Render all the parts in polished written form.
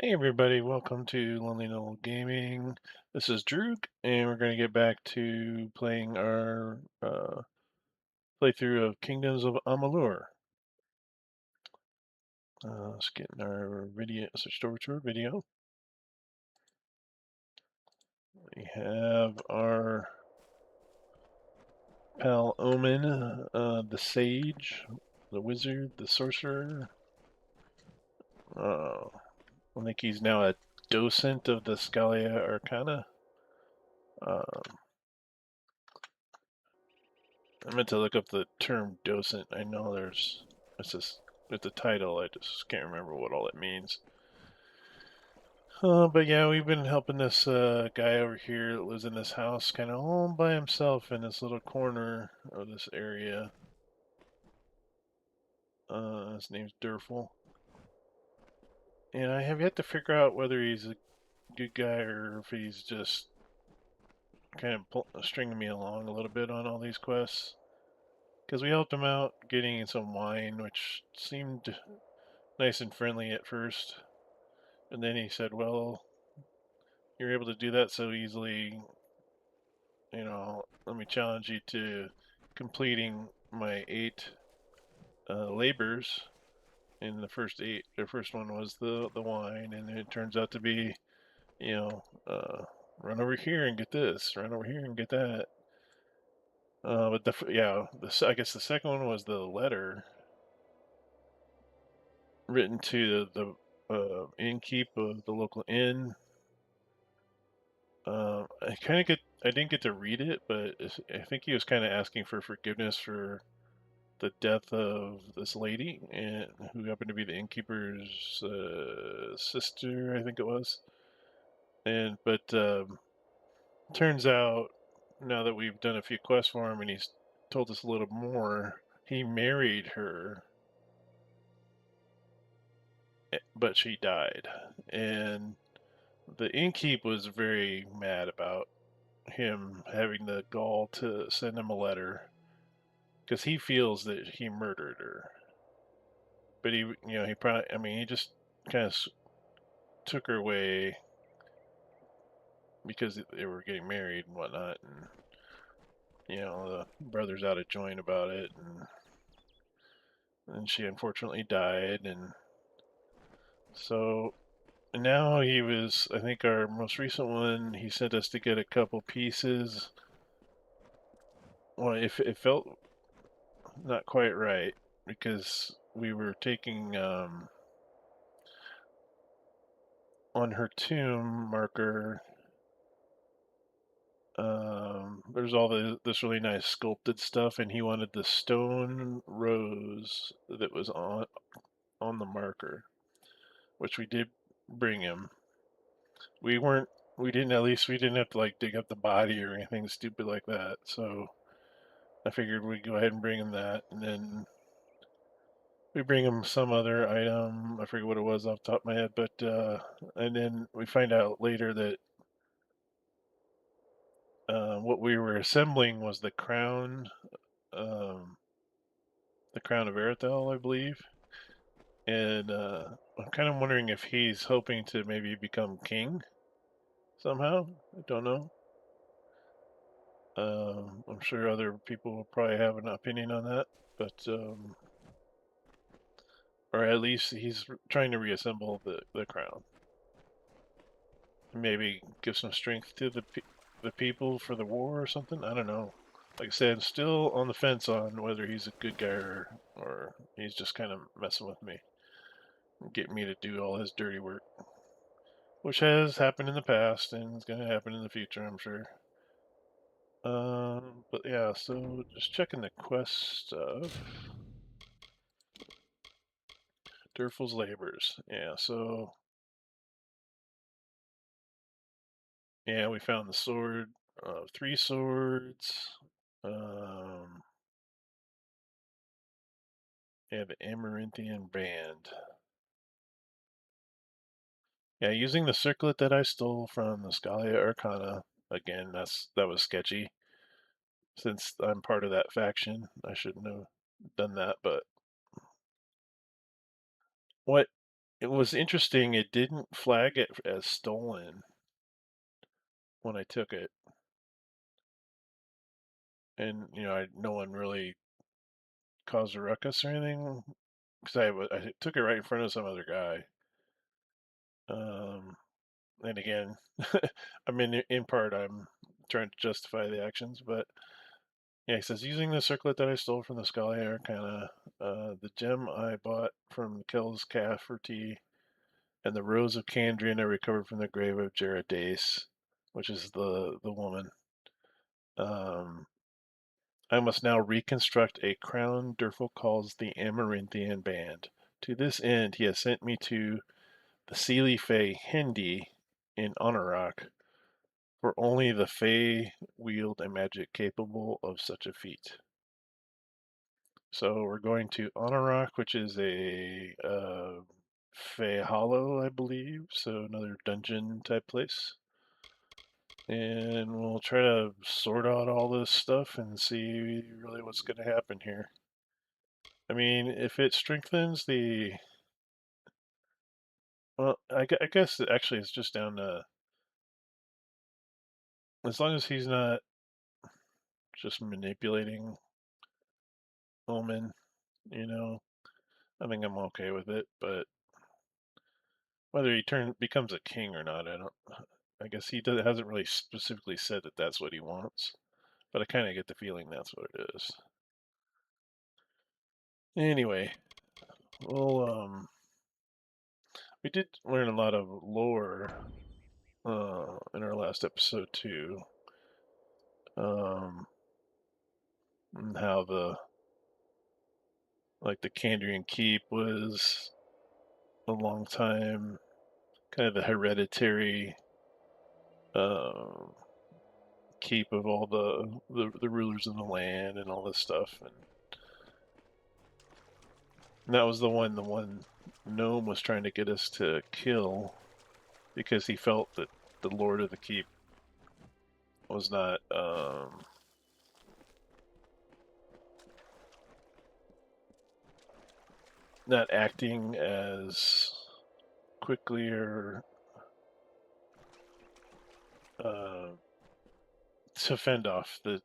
Hey everybody, welcome to Lonely Knoll Gaming. This is Droog, and we're going to get back to playing our playthrough of Kingdoms of Amalur. Let's get in our video, switched over to our video. We have our pal Omen, the Sage, the Wizard, the Sorcerer. I think he's now a docent of the Scalia Arcana. Um, I meant to look up the term docent. I know it's just it's a title. I just can't remember what all it means. But yeah, we've been helping this guy over here that lives in this house, kind of all by himself in this little corner of this area. His name's Derfel, and I have yet to figure out whether he's a good guy or if he's just kind of stringing me along a little bit on all these quests. Because we helped him out getting some wine, which seemed nice and friendly at first. And then he said, well, you're able to do that so easily. Let me challenge you to completing my 8 labors. In the first 8, the first one was the wine, and it turns out to be, you know, uh, run over here and get this, run over here and get that. But I guess the second one was the letter written to the innkeep of the local inn. I didn't get to read it, but I think he was kind of asking for forgiveness for the death of this lady, and who happened to be the innkeeper's sister, I think it was. And but turns out now that we've done a few quests for him, and he's told us a little more, he married her, but she died, and the innkeep was very mad about him having the gall to send him a letter because he feels that he murdered her. But he probably, I mean, he just kind of took her away because they were getting married and whatnot, and the brother's out of joint about it, and she unfortunately died, and so now I think our most recent one, he sent us to get a couple pieces. Well, if it felt not quite right because we were taking on her tomb marker. There's all this really nice sculpted stuff, and he wanted the stone rose that was on the marker, which we did bring him. We weren't, we didn't have to like dig up the body or anything stupid like that. So I figured we'd go ahead and bring him that, and then we bring him some other item. I forget what it was off the top of my head, but and then we find out later that what we were assembling was um, the crown of Erethell, I believe. And I'm kind of wondering if he's hoping to maybe become king somehow. I don't know. I'm sure other people will probably have an opinion on that, but or at least he's trying to reassemble the crown. Maybe give some strength to the people for the war or something. I don't know. Like I said, I'm still on the fence on whether he's a good guy or he's just kind of messing with me, getting me to do all his dirty work, which has happened in the past and is going to happen in the future, I'm sure. But yeah, so just checking the quest stuff. Derfel's Labors. Yeah, so yeah, we found the sword, 3 swords. Um, yeah, the Amaranthian band. Yeah, using the circlet that I stole from the Scalia Arcana. Again, that was sketchy. Since I'm part of that faction, I shouldn't have done that. But what? It was interesting, it didn't flag it as stolen when I took it, and, no one really caused a ruckus or anything, 'cause I took it right in front of some other guy. Um, and again, I mean, in part, I'm trying to justify the actions, but yeah, he says, "Using the circlet that I stole from the Scully Arcana, the gem I bought from Kel's Cafferty, and the rose of Candrian I recovered from the grave of Geradace," which is the woman. I must now reconstruct a crown Derfel calls the Amaranthian Band. To this end, he has sent me to the Seelie Fae Hindi in Honorak, for only the Fae wield a magic capable of such a feat. So we're going to Honorak, which is a Fae Hollow, I believe, so another dungeon type place. And we'll try to sort out all this stuff and see really what's going to happen here. I mean, if it strengthens the... Well, I guess it actually it's just down to... As long as he's not just manipulating Omen, you know, I think I'm okay with it. But whether he becomes a king or not, I guess hasn't really specifically said that that's what he wants. But I kind of get the feeling that's what it is. Anyway, well, we did learn a lot of lore in our last episode too. And how the Kandrian Keep was a long time kind of the hereditary uh, keep of all the rulers of the land and all this stuff, and that was the one gnome was trying to get us to kill because he felt that the Lord of the Keep was not acting as quickly or uh, to fend off the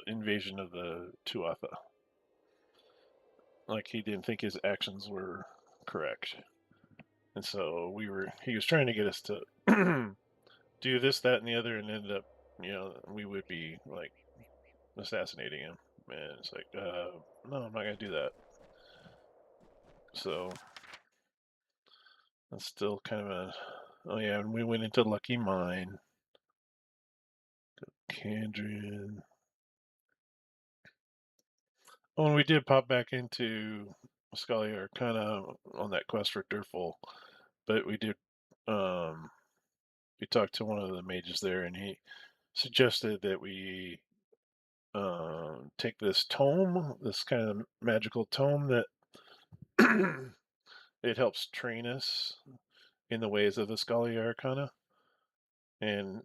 invasion of the Tuatha. Like he didn't think his actions were correct, and so he was trying to get us to do this, that, and the other, and ended up, we would be like assassinating him. And it's like, no, I'm not gonna do that. So that's still kind of a... Oh yeah, and we went into Lucky Mine, Candrian. Oh, and we did pop back into Scully Arcana on that quest for Derfel, but we talked to one of the mages there, and he suggested that we take this tome, this kind of magical tome that it helps train us in the ways of the Scully Arcana. And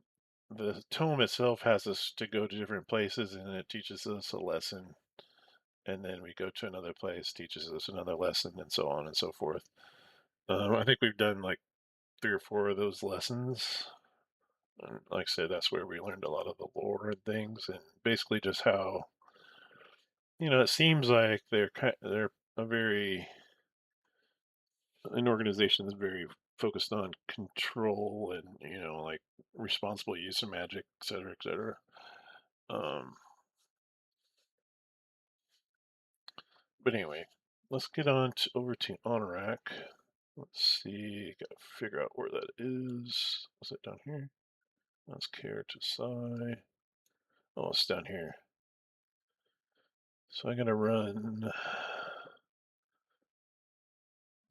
the tome itself has us to go to different places, and it teaches us a lesson. And then we go to another place, teaches us another lesson, and so on and so forth. I think we've done like 3 or 4 of those lessons. And like I said, that's where we learned a lot of the lore and things, and basically just how, it seems like they're a very an organization that's very focused on control and like responsible use of magic, et cetera, et cetera. Um, but anyway, let's get on over to Honorak. Let's see, gotta figure out where that is. Was it down here? That's Care to Sai. Oh, it's down here. So I'm gonna run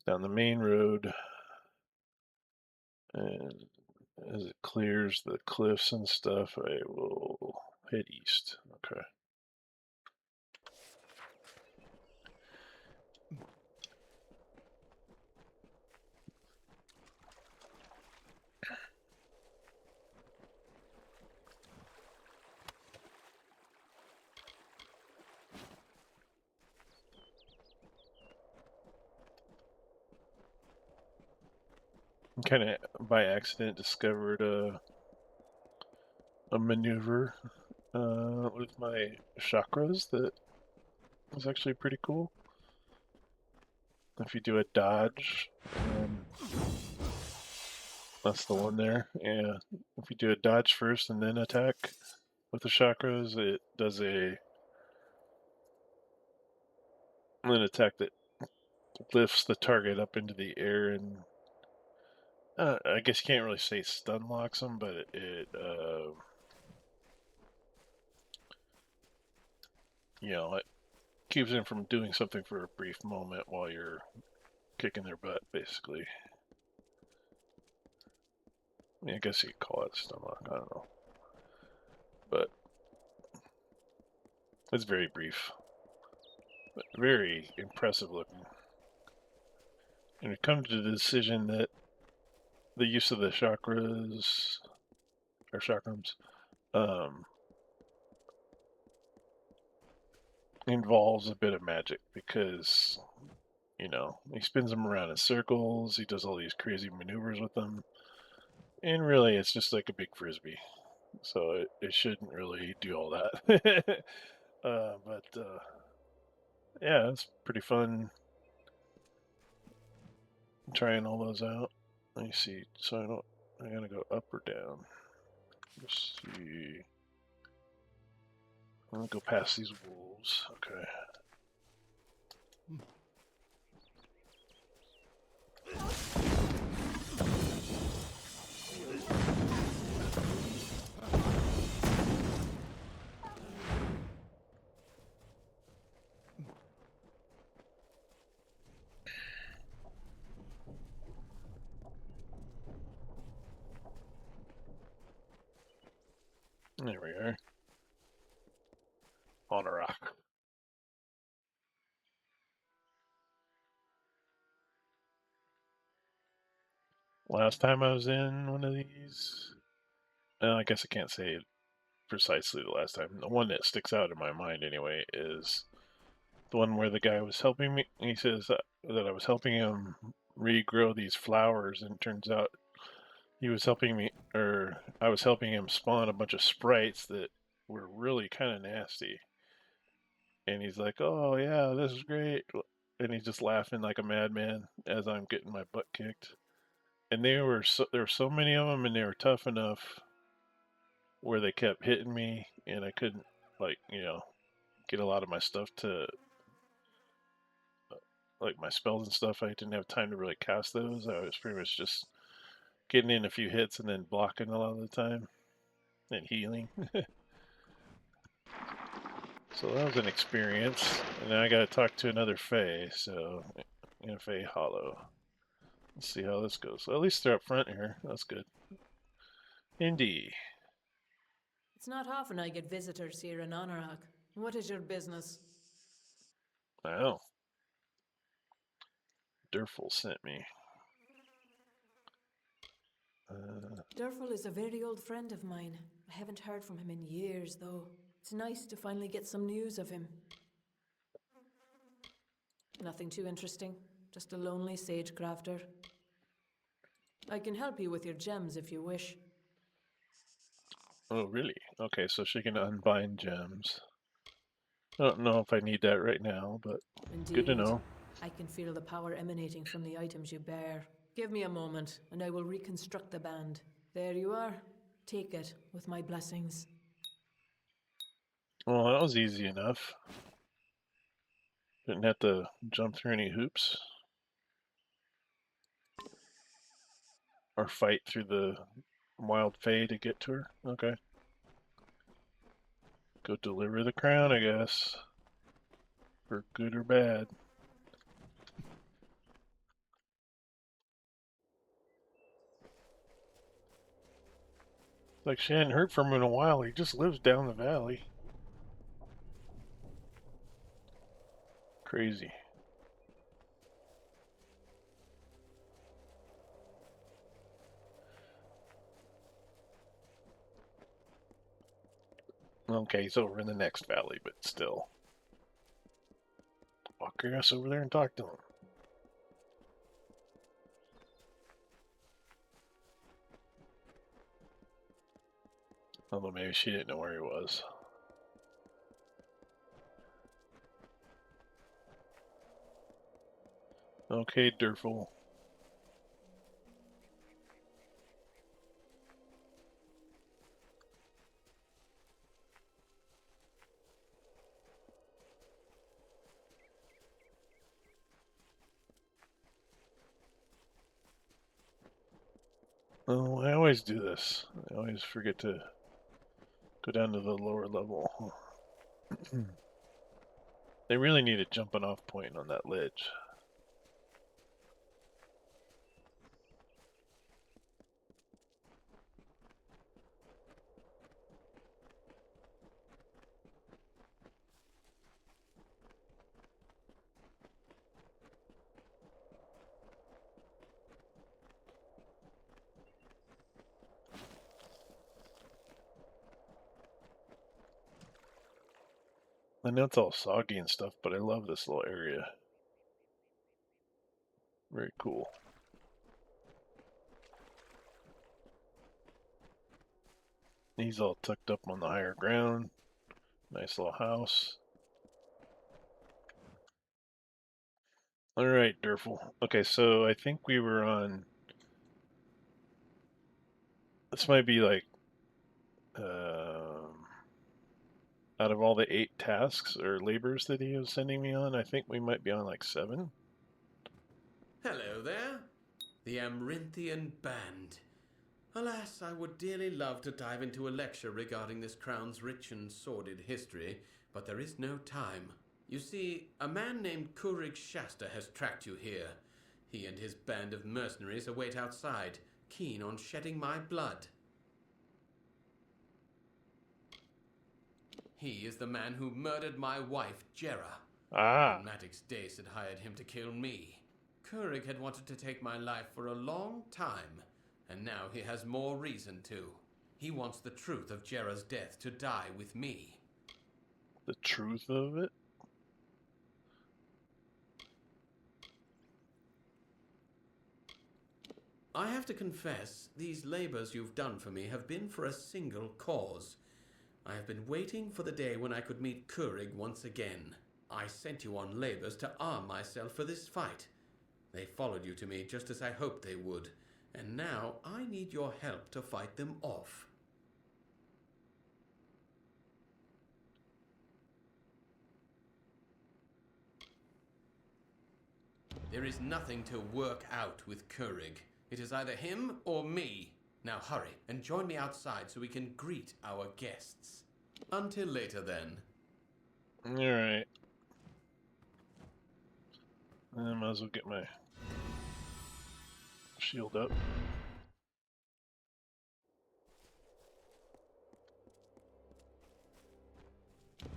down the main road, and as it clears the cliffs and stuff, I will head east. Okay. kind of by accident discovered a maneuver with my chakras that was actually pretty cool. If you do a dodge, that's the one there. Yeah, if you do a dodge first and then attack with the chakras, it does an attack that lifts the target up into the air and I guess you can't really say stun locks them, but it you know, it keeps them from doing something for a brief moment while you're kicking their butt, basically. I mean, I guess you could call it stun lock. I don't know, but it's very brief, but very impressive looking. And it comes to the decision that the use of the chakras or chakrams involves a bit of magic because you know he spins them around in circles. He does all these crazy maneuvers with them, and really, it's just like a big frisbee. So it shouldn't really do all that. But yeah, it's pretty fun trying all those out. Let me see. So I gotta go up or down. Let's see. I'm gonna go past these wolves. Okay. There we are. On a rock. Last time I was in one of these, I guess I can't say precisely the last time. The one that sticks out in my mind, anyway, is the one where the guy was helping me. He says that I was helping him regrow these flowers, and it turns out he was helping me, or I was helping him spawn a bunch of sprites that were really kind of nasty. And he's like, "Oh yeah, this is great," and he's just laughing like a madman as I'm getting my butt kicked. And there were so many of them, and they were tough enough where they kept hitting me, and I couldn't like get a lot of my stuff to like my spells and stuff. I didn't have time to really cast those. I was pretty much just getting in a few hits and then blocking a lot of the time and healing. So that was an experience. And now I got to talk to another Fae, so in Fae Hollow. Let's see how this goes. Well, at least they're up front here. That's good. Indeed. It's not often I get visitors here in Anorak. What is your business? Wow. Derfel sent me. Derfel is a very old friend of mine. I haven't heard from him in years, though. It's nice to finally get some news of him. Nothing too interesting. Just a lonely sage crafter. I can help you with your gems if you wish. Oh, really? Okay, so she can unbind gems. I don't know if I need that right now, but good to Indeed. know. I can feel the power emanating from the items you bear. Give me a moment, and I will reconstruct the band. There you are. Take it, with my blessings. Well, that was easy enough. Didn't have to jump through any hoops or fight through the wild Fae to get to her. Okay. Go deliver the crown, I guess. For good or bad. Like she hadn't heard from him in a while. He just lives down the valley. Crazy. Okay, he's over in the next valley, but still. Walk your ass over there and talk to him. Although maybe she didn't know where he was. Okay, Derfel. Oh, I always do this. I always forget to go down to the lower level. They really need a jumping off point on that ledge. I know it's all soggy and stuff, but I love this little area. Very cool. He's all tucked up on the higher ground. Nice little house. Alright, Derfel. Okay, so I think we were on... This might be like... out of all the 8 tasks or labors that he was sending me on, I think we might be on like 7. Hello there. The Amarinthian Band. Alas, I would dearly love to dive into a lecture regarding this crown's rich and sordid history, but there is no time. You see, a man named Kurig Shasta has tracked you here. He and his band of mercenaries await outside, keen on shedding my blood. He is the man who murdered my wife, Jera. Ah, When Maddox Dace had hired him to kill me. Kurig had wanted to take my life for a long time, and now he has more reason to. He wants the truth of Jera's death to die with me. the truth of it? I have to confess, these labors you've done for me have been for a single cause. I have been waiting for the day when I could meet Kurig once again. I sent you on labors to arm myself for this fight. They followed you to me just as I hoped they would, and now I need your help to fight them off. There is nothing to work out with Kurig. It is either him or me. Now hurry and join me outside so we can greet our guests. Until later then. Alright. I might as well get my shield up.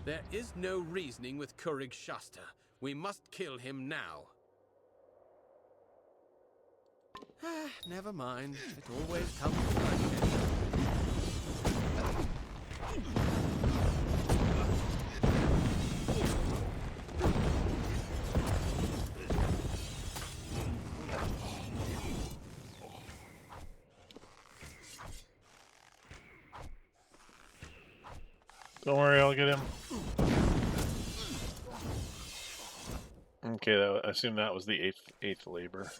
There is no reasoning with Kurig Shasta. We must kill him now. Never mind. It always comes to bloodshed. Don't worry, I'll get him. Okay, I assume that was the eighth labor.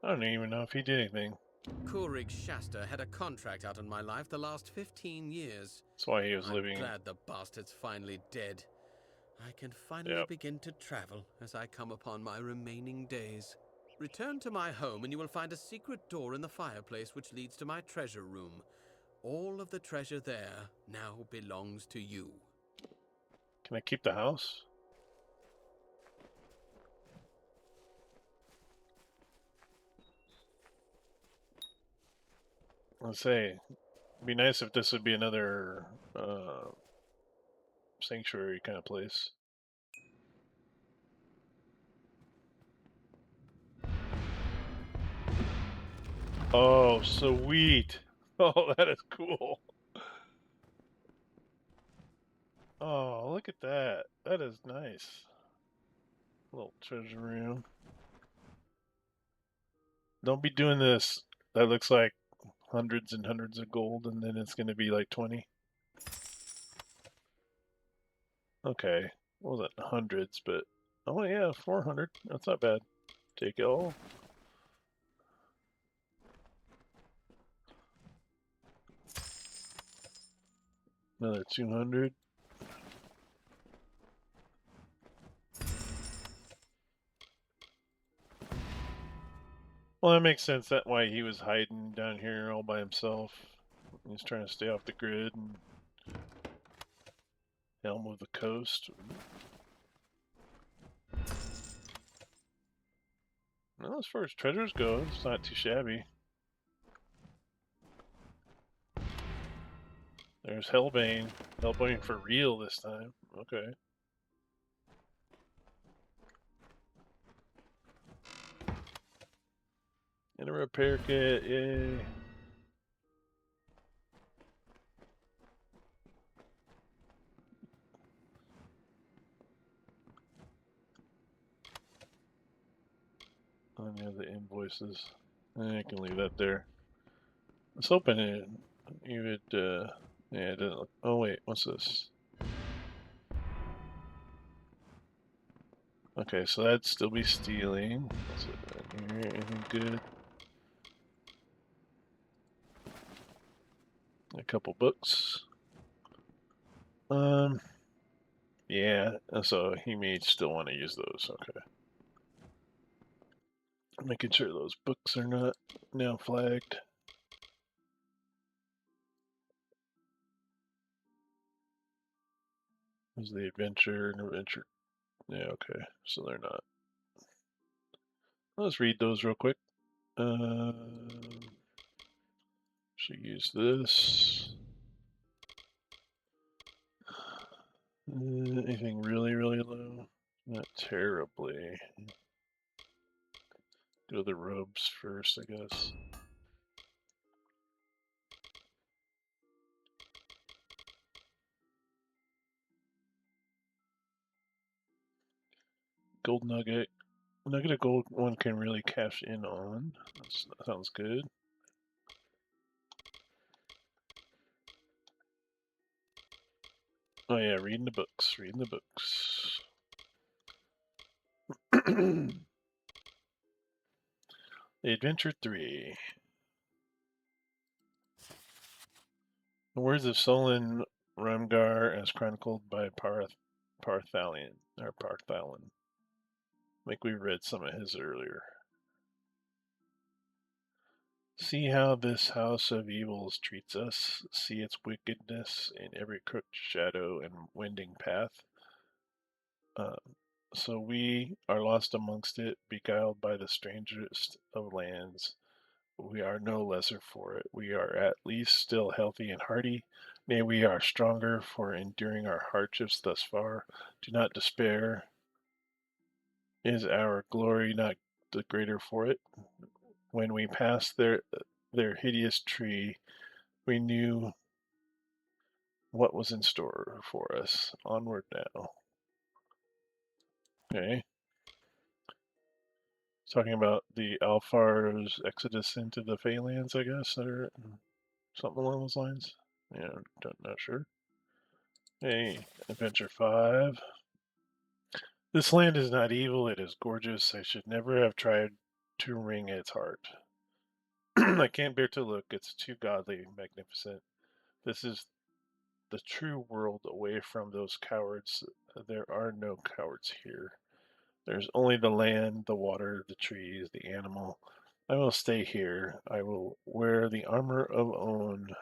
I don't even know if he did anything. Kurig Shasta had a contract out on my life the last 15 years. That's why he was I'm living. glad the bastard's finally dead. I can finally begin to travel as I come upon my remaining days. Return to my home and you will find a secret door in the fireplace which leads to my treasure room. All of the treasure there now belongs to you. Can I keep the house? Let's say, it'd be nice if this would be another sanctuary kind of place. Oh, sweet! Oh, that is cool. Oh, look at that. That is nice. Little treasure room. Don't be doing this. That looks like hundreds and hundreds of gold, and then it's going to be like 20. Okay. Wasn't hundreds, but oh yeah, 400. That's not bad. Take it all. Another 200. Well, that makes sense. That's why he was hiding down here all by himself. He's trying to stay off the grid and helm of the coast. Well, as far as treasures go, it's not too shabby. There's Hellbane. Hellbane for real this time. Okay. And a repair kit, yay. Any of the invoices. I can leave that there. I was hoping you would, yeah, it doesn't look. Oh, wait, what's this? Okay, so that'd still be stealing. What's it in here? Anything good? A couple books. Yeah, so he may still want to use those. Okay. Making sure those books are not now flagged. Is the adventure and adventure? Yeah, okay. So they're not. Let's read those real quick. Should use this. Anything really, really low? Not terribly. Go the robes first, I guess. Gold nugget. Nugget of gold one can really cash in on. That sounds good. Oh yeah, reading the books. Reading the books. The Adventure 3. The words of Solon Ramgar as chronicled by Parthalion. Or Parthalon. Like we read some of his earlier. See how this house of evils treats us. See its wickedness in every crooked shadow and winding path. Uh, so we are lost amongst it, beguiled by the strangest of lands. We are no lesser for it. We are at least still healthy and hearty. Nay, we are stronger for enduring our hardships thus far. Do not despair. Is our glory not the greater for it? When we passed their hideous tree, we knew what was in store for us. Onward now. Okay. Talking about the Alfar's exodus into the Phalanx, I guess, or something along those lines. Yeah, not sure. Hey, Adventure 5. This land is not evil, it is gorgeous. I should never have tried to wring its heart. I can't bear to look, it's too godly, magnificent. This is the true world away from those cowards. There are no cowards here. There's only the land, the water, the trees, the animal. I will stay here. I will wear the armor of own,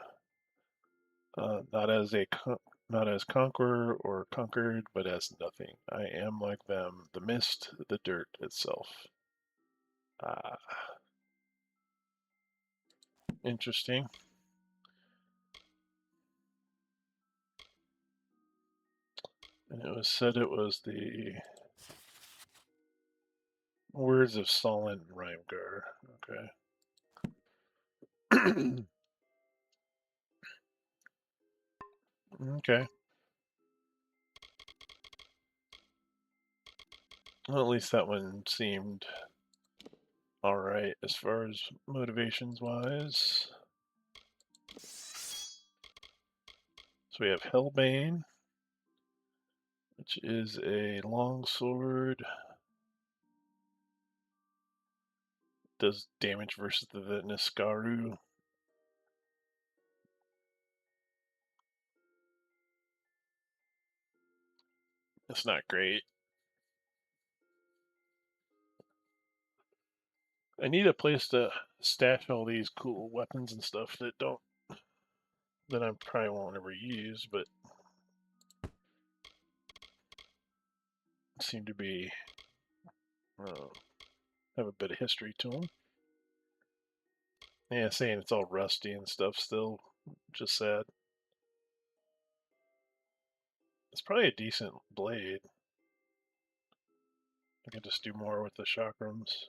not as not as conqueror or conquered, but as nothing. I am like them, the mist, the dirt itself. Ah, interesting. And it was said it was the words of Solon Rhymegar. Okay. Okay. Well, at least that one seemed alright as far as motivations wise. So we have Hellbane, which is a longsword. Does damage versus the Niskaru. That's not great. I need a place to stash all these cool weapons and stuff that I probably won't ever use, but seem to be have a bit of history to them. Yeah, saying it's all rusty and stuff still, just sad. It's probably a decent blade. I could just do more with the chakrams.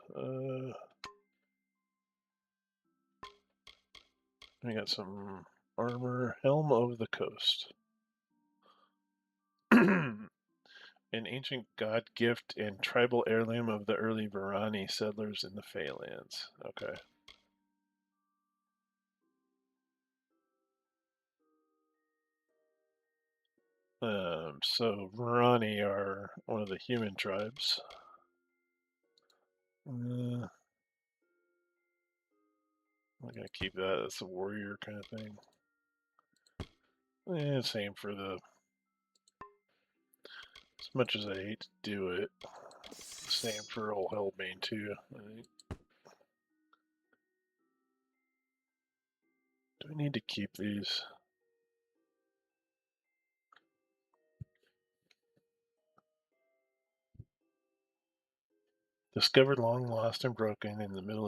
I got some armor. Helm of the Coast. An ancient god gift and tribal heirloom of the early Varani settlers in the Feylands. Okay. So Varani are one of the human tribes. I'm gonna keep that as a warrior kind of thing. Same for the. As much as I hate to do it, same for old Hellbane too. I think. Do I need to keep these? Discovered long lost and broken in the middle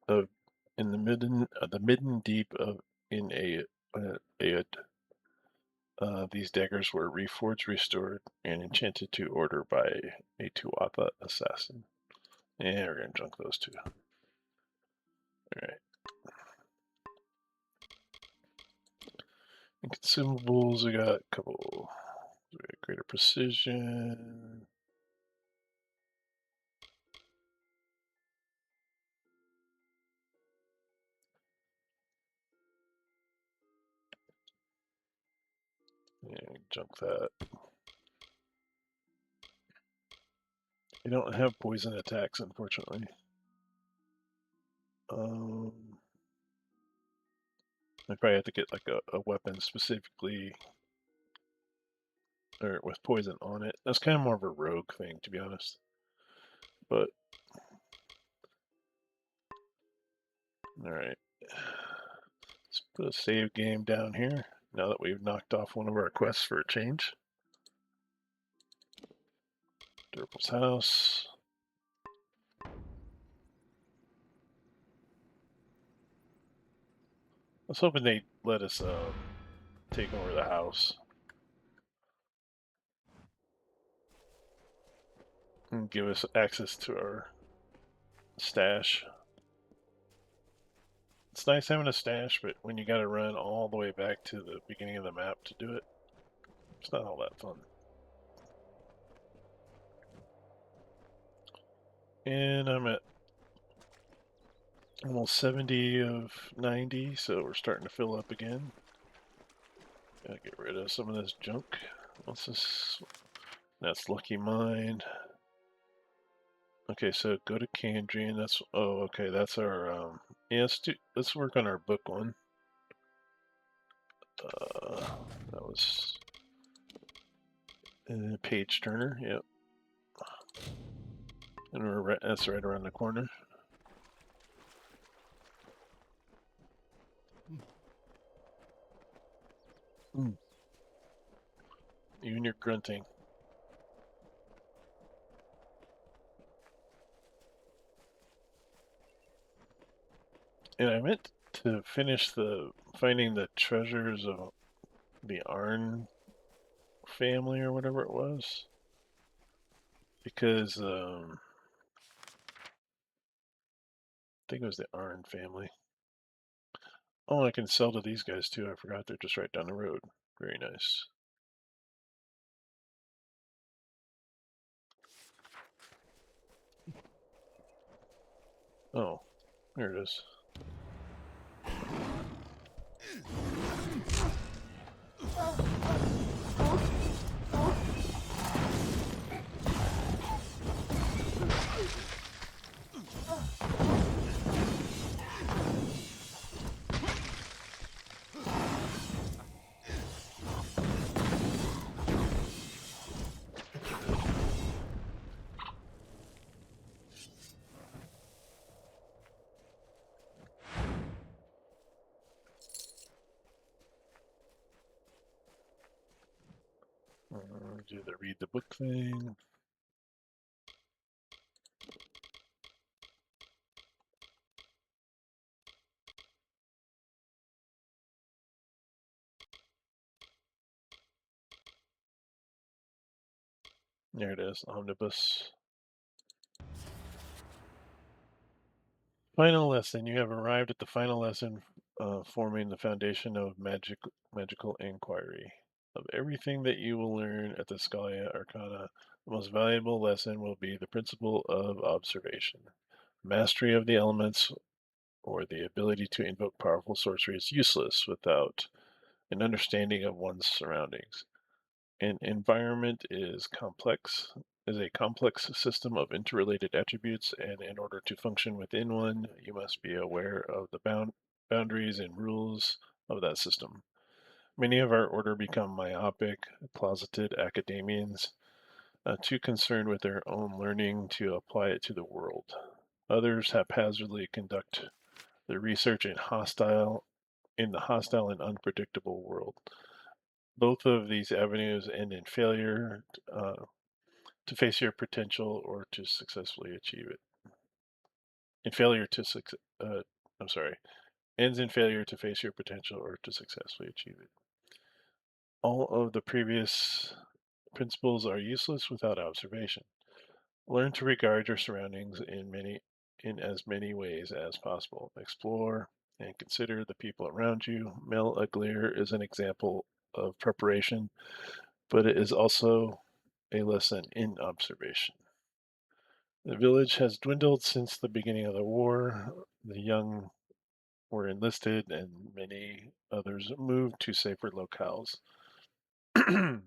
of in the midden deep of in Aod. These daggers were reforged, restored, and enchanted to order by a Tuatha assassin. And we're gonna junk those two. Alright. And consumables, we got a couple. We got greater precision. Yeah, junk that. We don't have poison attacks, unfortunately. I probably have to get like a weapon specifically or with poison on it. That's kind of more of a rogue thing, to be honest. But all right, let's put a save game down here. Now that we've knocked off one of our quests for a change. Derfel's house. I was hoping they'd let us take over the house and give us access to our stash. It's nice having a stash, but when you got to run all the way back to the beginning of the map to do it, it's not all that fun. And I'm at almost 70 of 90, so we're starting to fill up again. Gotta get rid of some of this junk. What's this? That's Lucky Mine. Okay, so go to Candrian. That's okay. That's our yeah. Let's work on our book one. That was page turner. Yep. And that's right around the corner. Even your grunting. And I meant to finish finding the treasures of the Arn family or whatever it was. Because I think it was the Arn family. Oh, I can sell to these guys too. I forgot they're just right down the road. Very nice. Oh, there it is. Do the read the book thing. There it is, omnibus. Final lesson. You have arrived at the final lesson, forming the foundation of magical inquiry. Of everything that you will learn at the Scalia Arcana, the most valuable lesson will be the principle of observation. Mastery of the elements or the ability to invoke powerful sorcery is useless without an understanding of one's surroundings. An environment is a complex system of interrelated attributes, and in order to function within one, you must be aware of the boundaries and rules of that system. Many of our order become myopic, closeted academians, too concerned with their own learning to apply it to the world. Others haphazardly conduct their research in the hostile and unpredictable world. Both of these avenues end in failure to face your potential or to successfully achieve it. In failure to I'm sorry, ends in failure to face your potential or to successfully achieve it. All of the previous principles are useless without observation. Learn to regard your surroundings in as many ways as possible. Explore and consider the people around you. Mel Uglier is an example of preparation, but it is also a lesson in observation. The village has dwindled since the beginning of the war. The young were enlisted, and many others moved to safer locales.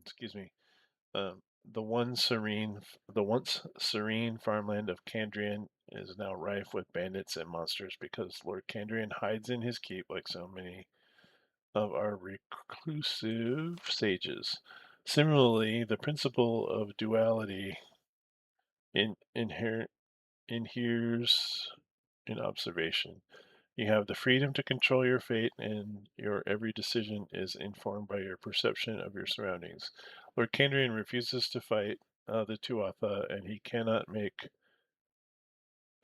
Excuse me. Um, the once serene farmland of Candrian is now rife with bandits and monsters because Lord Candrian hides in his keep like so many of our reclusive sages. Similarly, the principle of duality inherent inheres in observation. You have the freedom to control your fate, and your every decision is informed by your perception of your surroundings. Lord Candrian refuses to fight the Tuatha, and he cannot make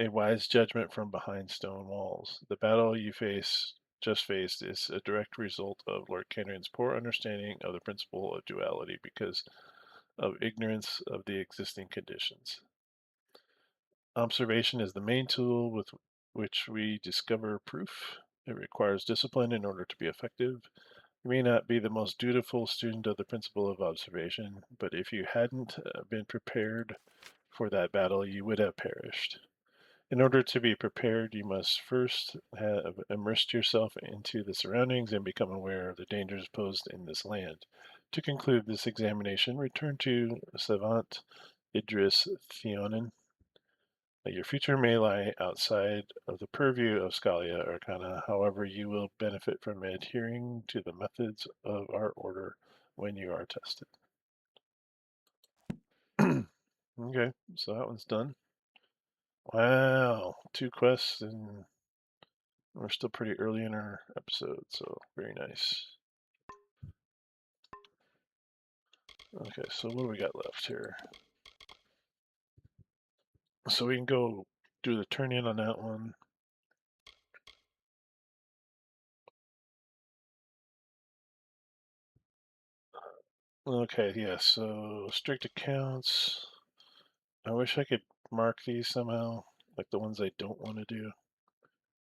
a wise judgment from behind stone walls. The battle you faced is a direct result of Lord Candrian's poor understanding of the principle of duality because of ignorance of the existing conditions. Observation is the main tool with which we discover proof. It requires discipline in order to be effective. You may not be the most dutiful student of the principle of observation, but if you hadn't been prepared for that battle, you would have perished. In order to be prepared, you must first have immersed yourself into the surroundings and become aware of the dangers posed in this land. To conclude this examination, return to Savant Idris Theonin. Your future may lie outside of the purview of Scalia Arcana, however, you will benefit from adhering to the methods of our order when you are tested. Okay, so that one's done. Wow, 2 quests, and we're still pretty early in our episode, so very nice. Okay, so what do we got left here? So we can go do the turn in on that one. Okay, yeah, so strict accounts. I wish I could mark these somehow, like the ones I don't want to do.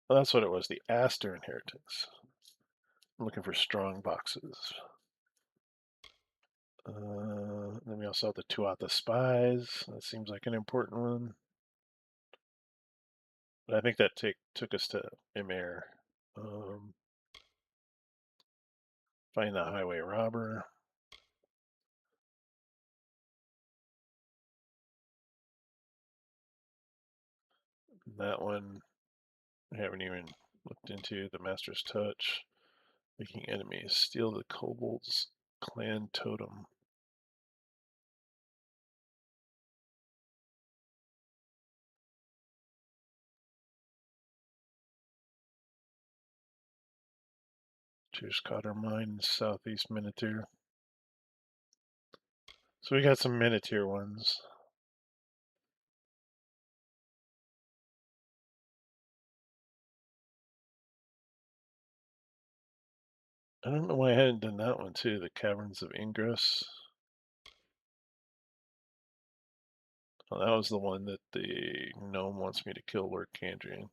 Well, that's what it was, the Aster inheritance. I'm looking for strong boxes. Then we also have the Tuatha spies. That seems like an important one. But I think that took us to Emir. Find the highway robber. That one I haven't even looked into. The Master's Touch. Making enemies. Steal the Kobold's clan totem. Choose Cotter Mine, Southeast Minotaur. So we got some Minotaur ones. I don't know why I hadn't done that one too, the Caverns of Ingress. Oh, that was the one that the gnome wants me to kill Lord Candrian.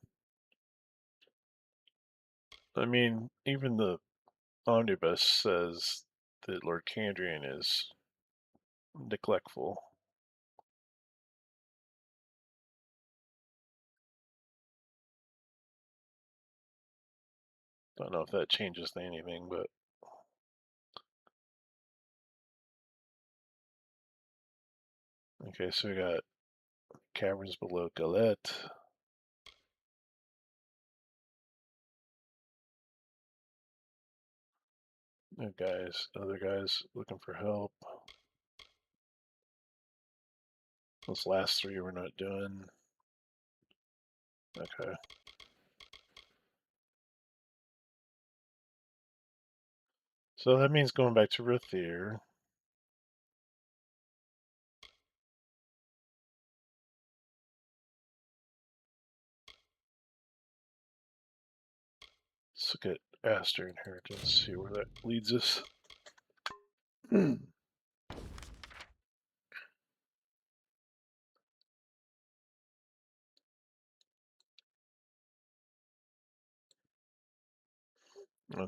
I mean, even the omnibus says that Lord Candrian is neglectful. Don't know if that changes anything, but okay, so we got Caverns below Galette. Other guys looking for help. Those last three we're not doing. Okay. So that means going back to Rithier. Let's look at Aster Inheritance, see where that leads us. And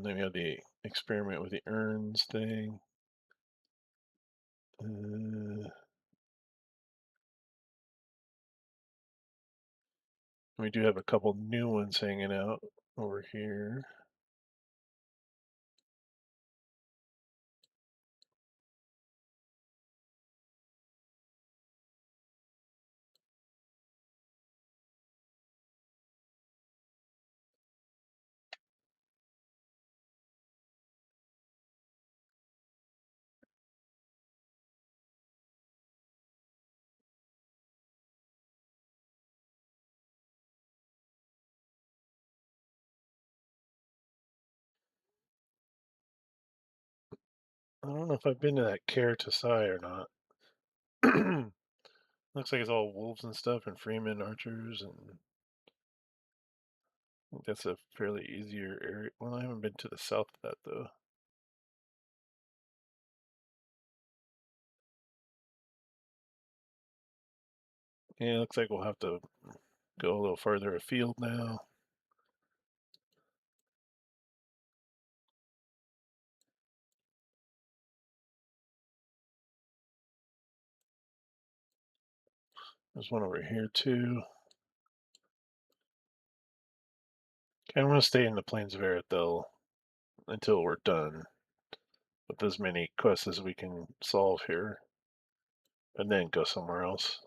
then we have the experiment with the urns thing. We do have a couple new ones hanging out over here. I don't know if I've been to that Karatasai or not. Looks like it's all wolves and stuff and Freeman archers, and I think that's a fairly easier area. Well, I haven't been to the south of that though. Yeah, it looks like we'll have to go a little further afield now. There's one over here too. Okay, I'm gonna stay in the Plains of Erethell until we're done with as many quests as we can solve here, and then go somewhere else.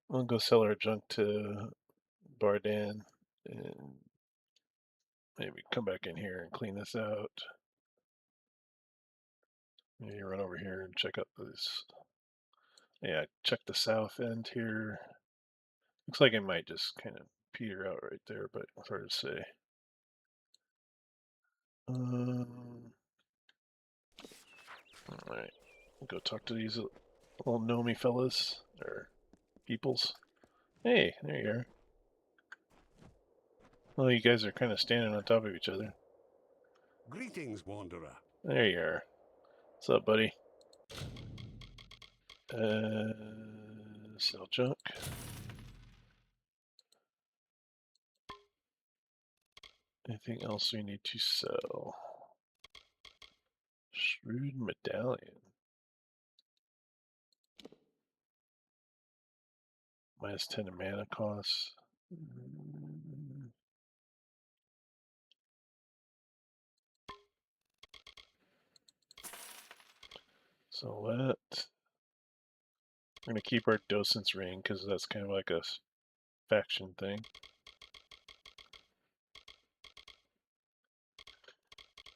We'll go sell our junk to Bardan and maybe come back in here and clean this out. Maybe run over here and check out this. Yeah, check the south end here. Looks like it might just kind of peter out right there, but it's hard to say. Alright, go talk to these little gnomey fellas, or peoples. Hey, there you are. Well, you guys are kind of standing on top of each other. Greetings, wanderer. There you are. What's up, buddy? Sell junk. Anything else we need to sell? Shrewd medallion. Minus 10 to mana costs. So that. We're going to keep our docent's ring because that's kind of like a faction thing.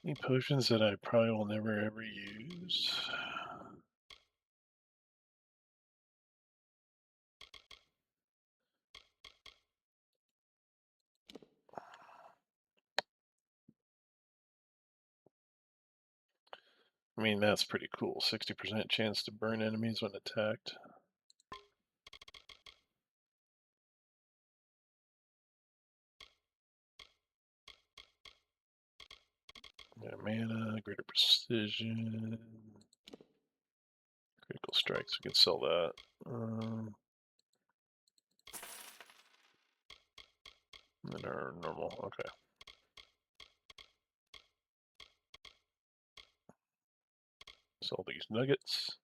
Any potions that I probably will never ever use? I mean, that's pretty cool. 60% chance to burn enemies when attacked. Yeah, mana, greater precision, critical strikes. We can sell that. And our normal. Okay. Sell these nuggets.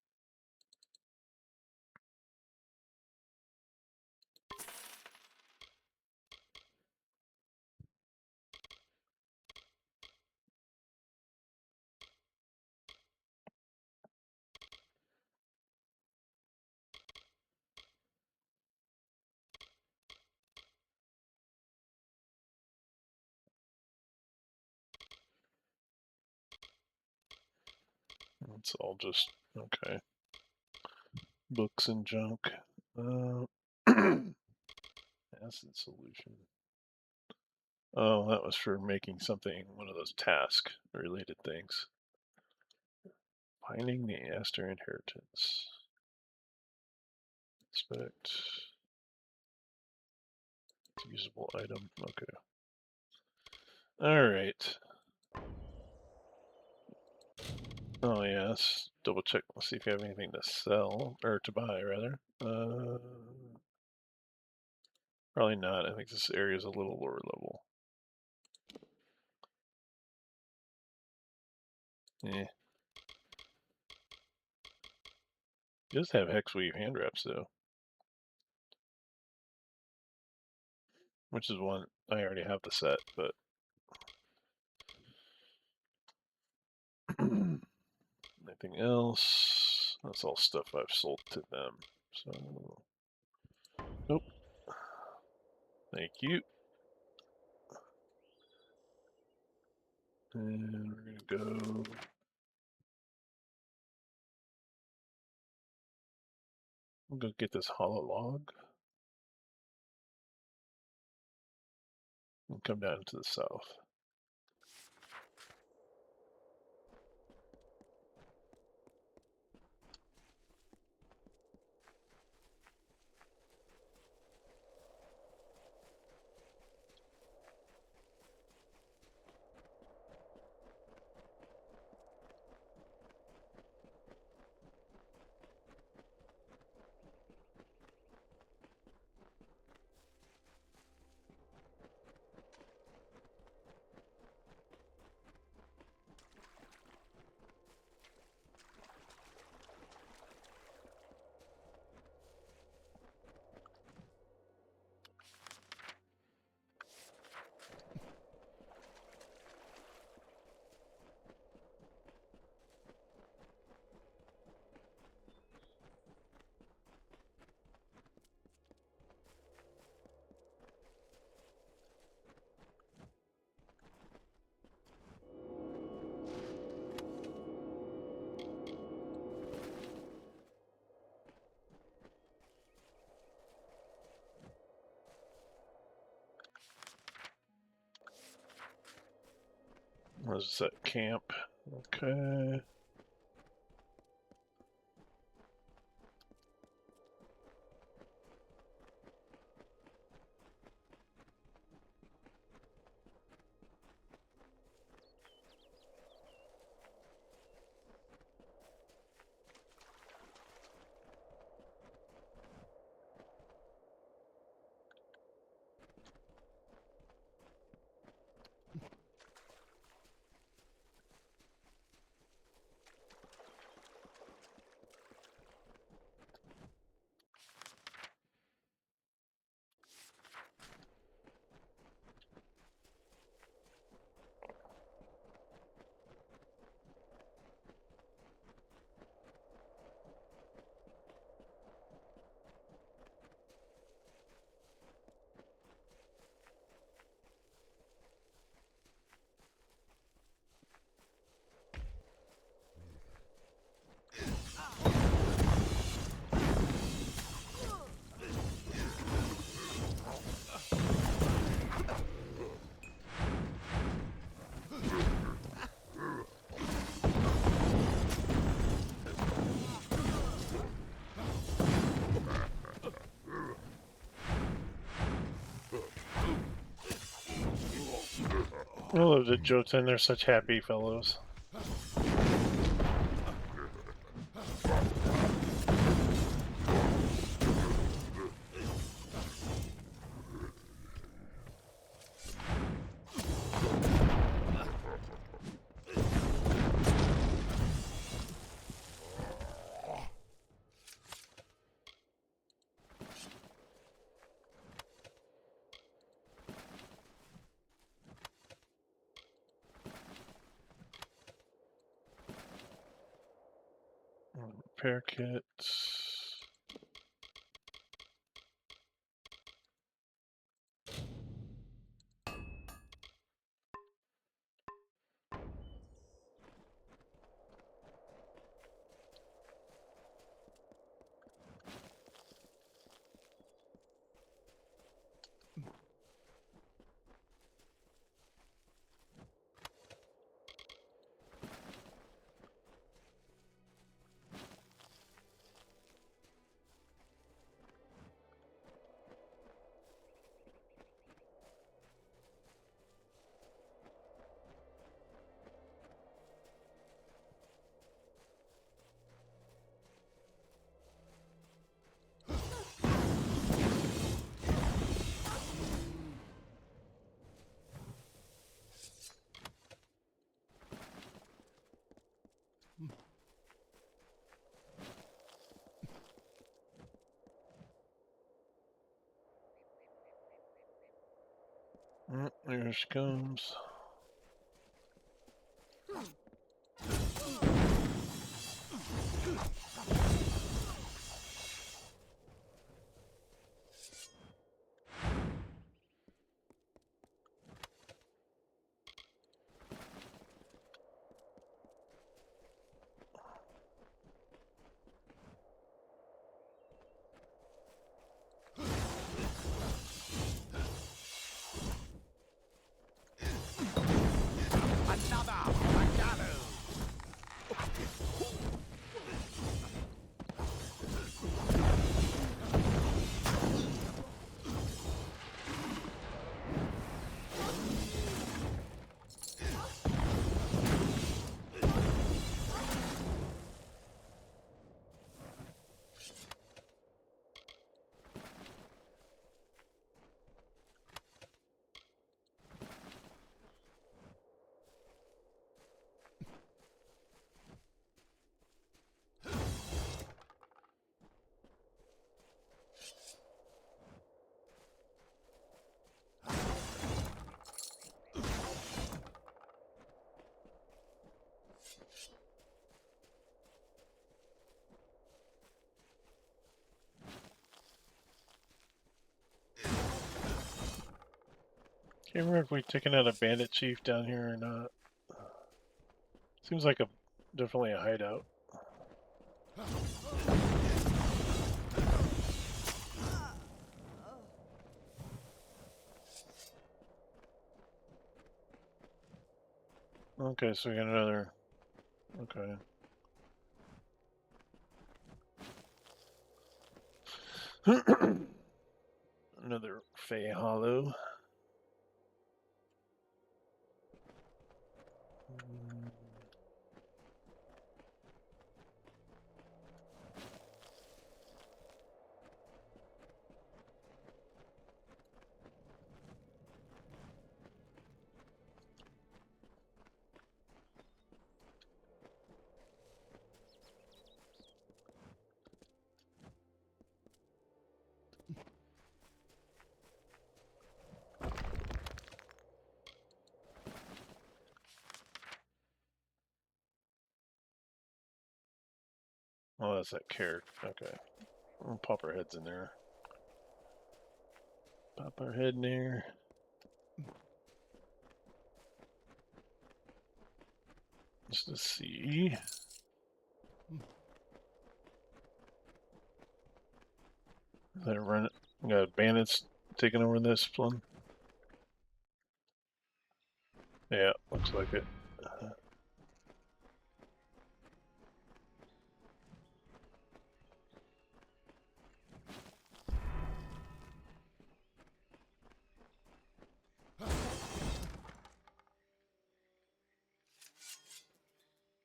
It's all just okay. Books and junk. Acid solution. Oh, that was for making something, one of those task-related things. Finding the Aster inheritance. Inspect. It's a usable item. Okay. All right. Oh yes. Double check. Let's see if you have anything to sell or to buy, rather. Probably not. I think this area is a little lower level. Yeah. It does have hexweave hand wraps though, which is one I already have the set, but anything else? That's all stuff I've sold to them. So, nope. Thank you. And we're gonna go. We'll go get this hollow log and come down to the south. Was that camp? Okay. I love the Jotun, they're such happy fellows. Repair kits. There she comes. Can't remember if we've taken out a bandit chief down here or not. Seems like definitely a hideout. Okay, so we got another. Okay. Another Fey Hollow. Oh, that's that carrot. Okay. We'll pop our heads in there. Pop our head in there. Just to see. Is that run? We got bandits taking over this one. Yeah, looks like it.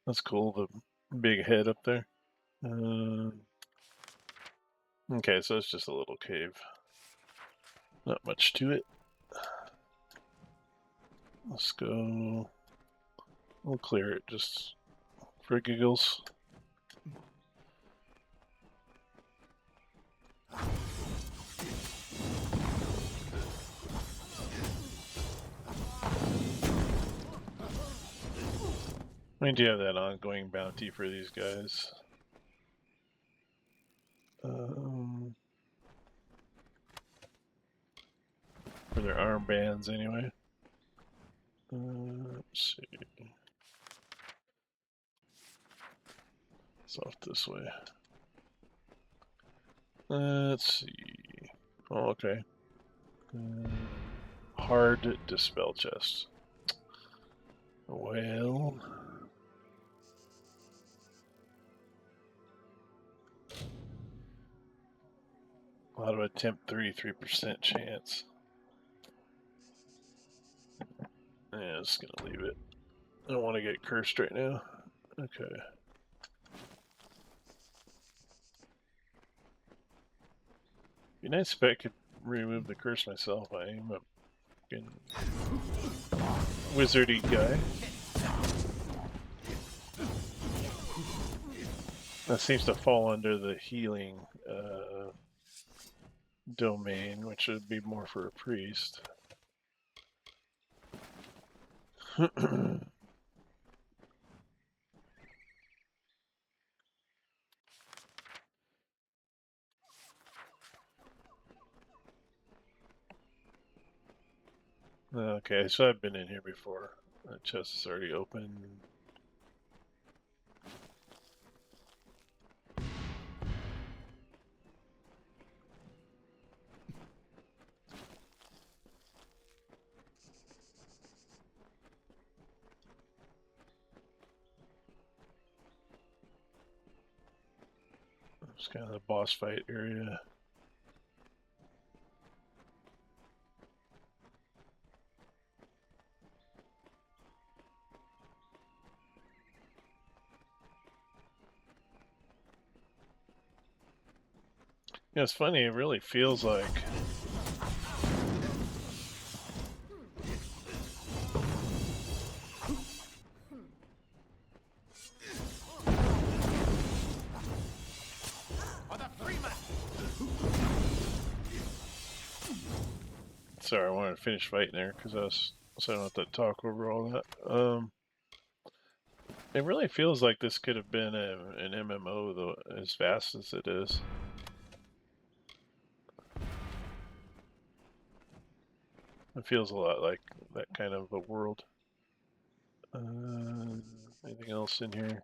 That's cool, the big head up there. Okay, so it's just a little cave. Not much to it. Let's go. We'll clear it just for giggles. We do have that ongoing bounty for these guys. For their armbands, anyway. Let's see. It's off this way. Let's see. Oh, okay. Hard dispel chest. Well. Auto attempt 33% chance. Yeah, just gonna leave it. I don't want to get cursed right now. Okay. Be nice if I could remove the curse myself. I am a fucking wizardy guy. That seems to fall under the healing domain, which would be more for a priest. Okay, so I've been in here before. The chest is already open. It's kind of the boss fight area. Yeah, it's funny, it really feels like sorry, I wanted to finish fighting there because so I don't have to talk over all that. It really feels like this could have been an MMO, though, as vast as it is. It feels a lot like that kind of a world. Anything else in here?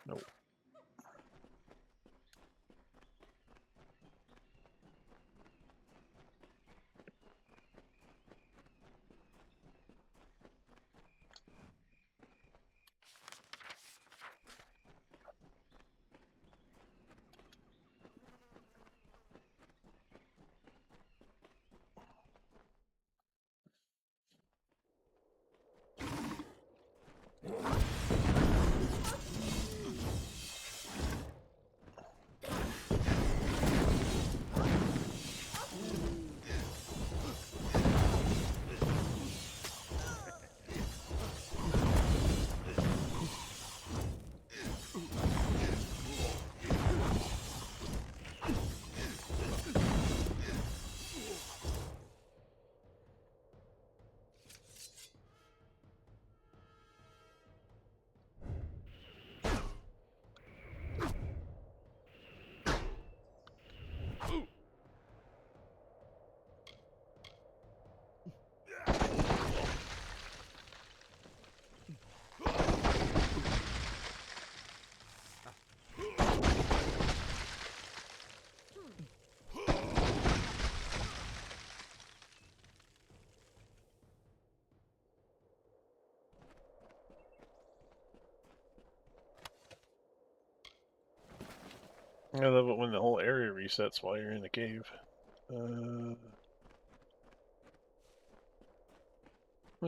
Nope. I love it when the whole area resets while you're in the cave. I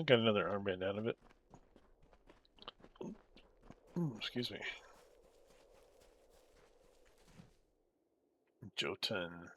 got another armband out of it. Excuse me. Jotun.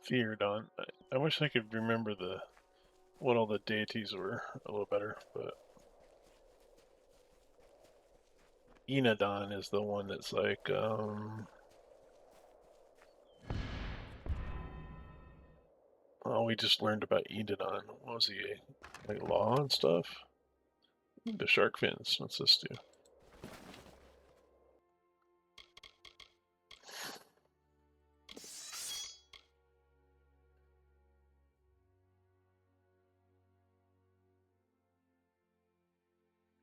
Fearodon. I wish I could remember what all the deities were a little better, but Enodon is the one that's like, oh, we just learned about Enodon. What was he? Like law and stuff? The shark fins. What's this do?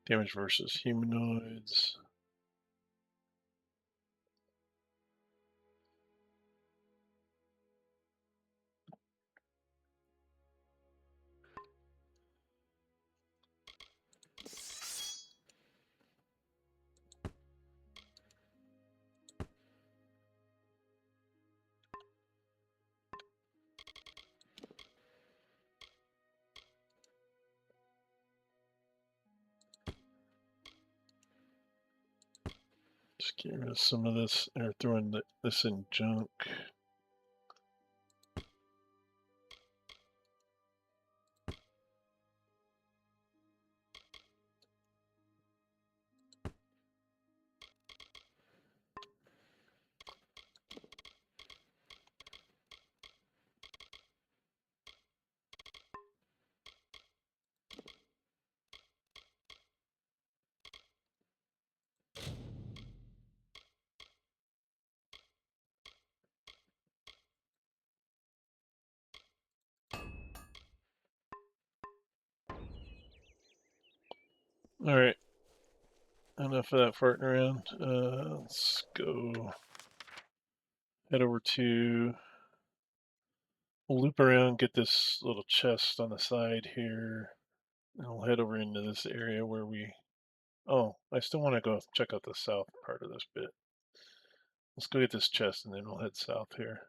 Damage versus humanoids. Just get rid of some of this, or throwing this in junk. Alright. Enough of that farting around. Let's go head over to... We'll loop around, get this little chest on the side here. And we'll head over into this area where we... Oh, I still want to go check out the south part of this bit. Let's go get this chest and then we'll head south here.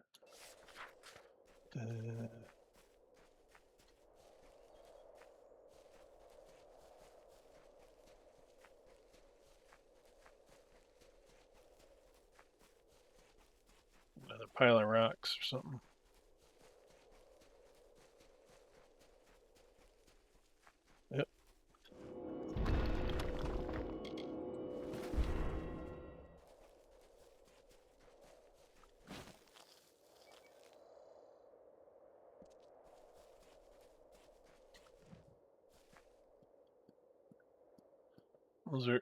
Another pile of rocks or something. Yep.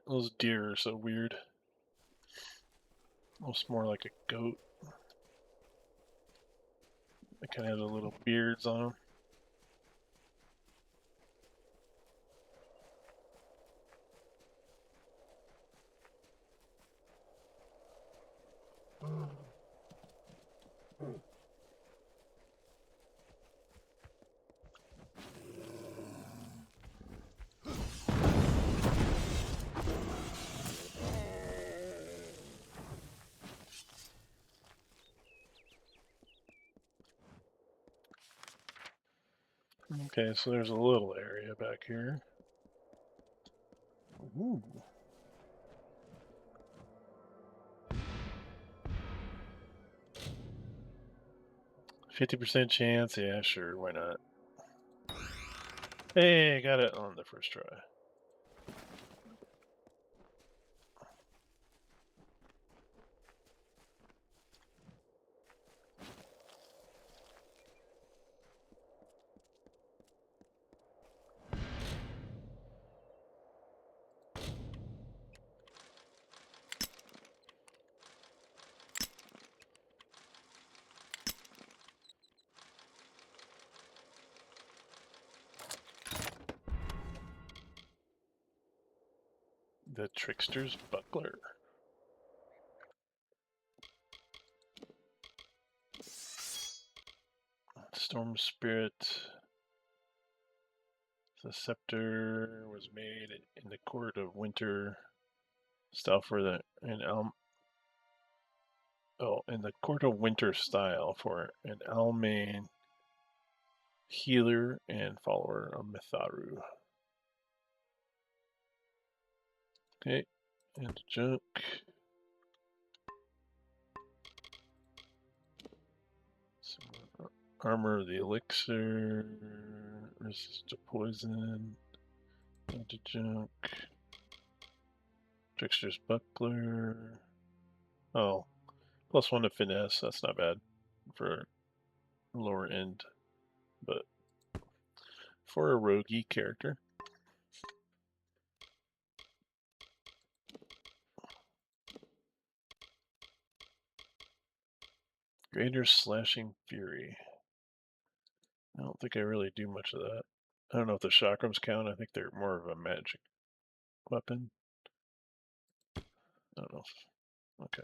Those deer are so weird. Almost more like a goat. They kind of have the little beards on them. Okay, so there's a little area back here. Ooh. 50% chance, yeah, sure, why not? Hey, I got it on the first try. The Trickster's Buckler. Storm Spirit. The scepter was made in the court of winter. Style for the in the court of winter style for an Almain healer and follower of Mitharu. Okay, and junk. Some armor of the elixir, resist to poison, into junk. Trickster's buckler. Oh, +1 to finesse. That's not bad for lower end, but for a roguey character. Greater slashing fury. I don't think I really do much of that. I don't know if the chakrams count. I think they're more of a magic weapon. I don't know. Okay.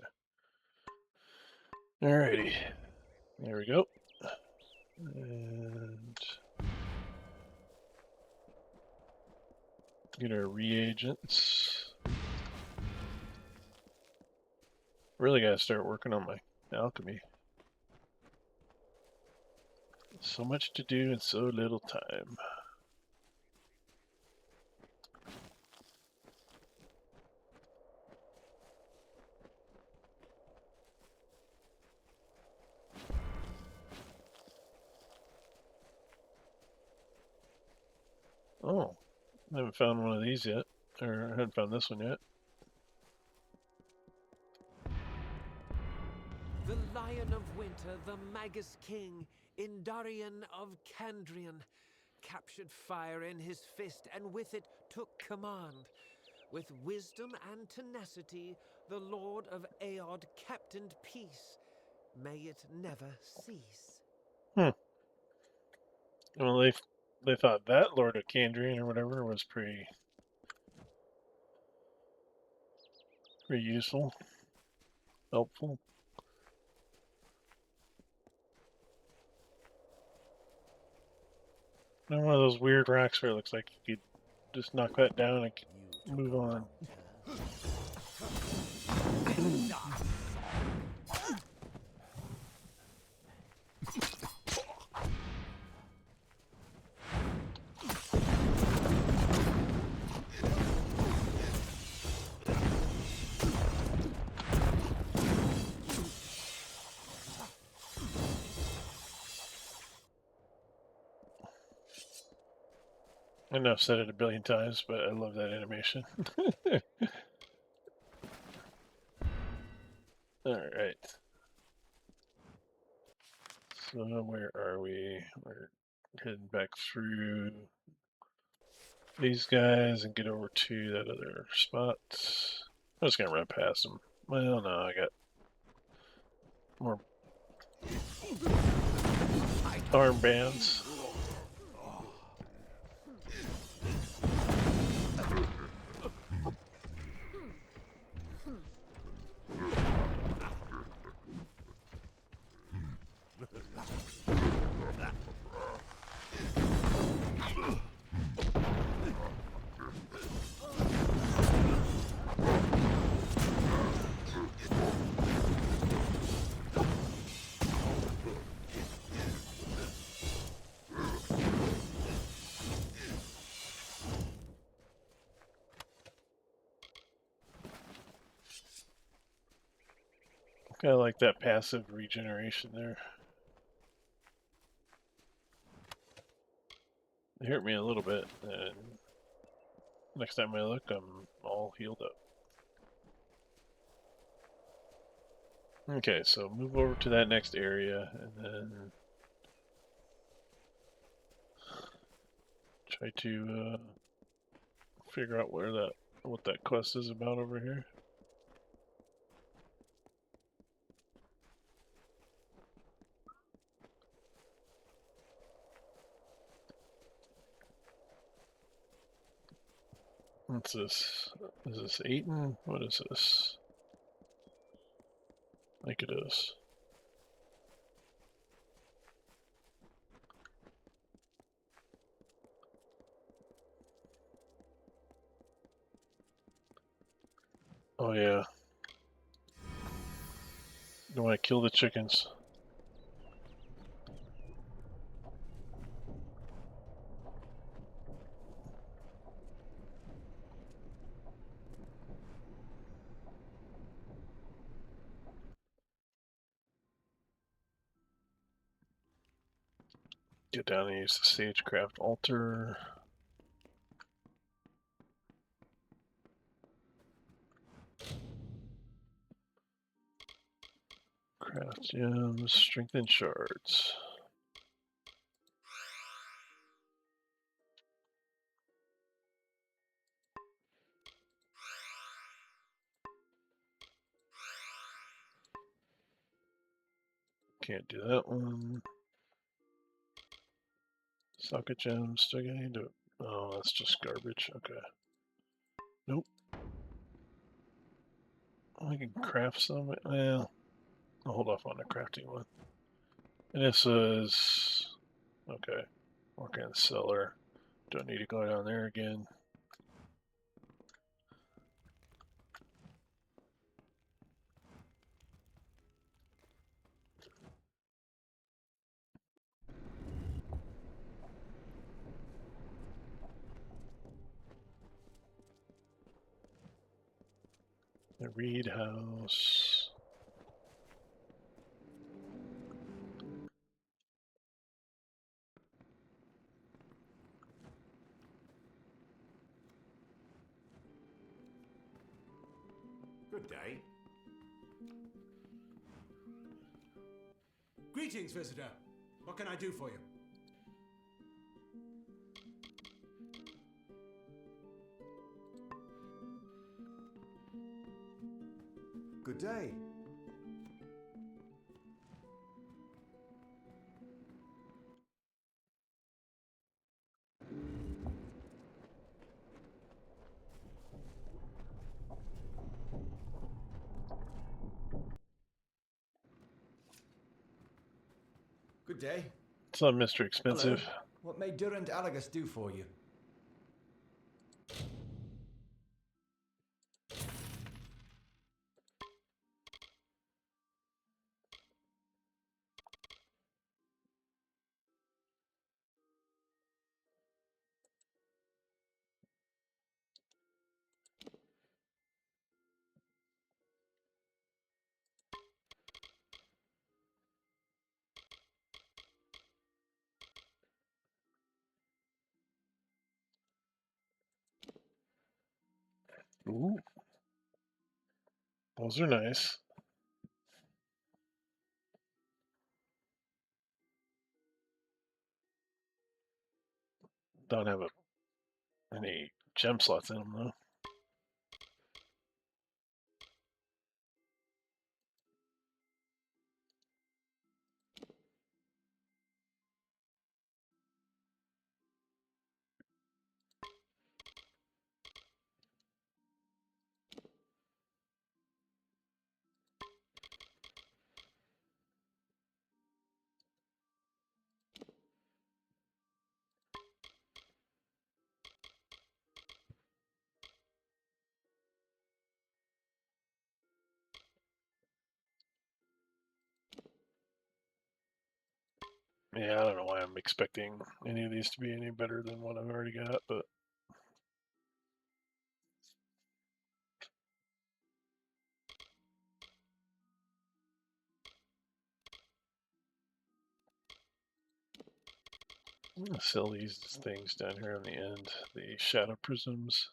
Alrighty. There we go. And get our reagents. Really gotta start working on my alchemy. So much to do and so little time. Oh, I haven't found one of these yet. Or I haven't found this one yet. The Lion of Winter, the Magus King, Indarion of Candrian, captured fire in his fist and with it took command. With wisdom and tenacity, the Lord of Aod captained peace. May it never cease. Well, they thought that Lord of Candrian or whatever was pretty useful, helpful. Not one of those weird rocks where it looks like you could just knock that down and move on. I know I've said it a billion times, but I love that animation. Alright. So where are we? We're heading back through these guys and get over to that other spot. I'm just gonna run past them. Well, no, I got more armbands. Kind of like that passive regeneration there. It hurt me a little bit, and next time I look, I'm all healed up. Okay, so move over to that next area, and then try to figure out what that quest is about over here. What's this? Is this Aiton? What is this? I think it is. Oh yeah. Do I kill the chickens? Get down and use the Sagecraft altar. Craft gems, strengthen shards. Can't do that one. Socket gems, still gonna need to. Oh, that's just garbage. Okay. Nope. I can craft some. Well, I'll hold off on the crafting one. And this is. Okay. Work in the cellar. Don't need to go down there again. The Reed House. Good day. Greetings, visitor. What can I do for you? Good day. Good day. It's not Mr. Expensive. Hello. What may Durant Alagus do for you? Ooh. Those are nice. Don't have any gem slots in them though. Yeah, I don't know why I'm expecting any of these to be any better than what I've already got, but I'm gonna sell these things down here on the end. The shadow prisms.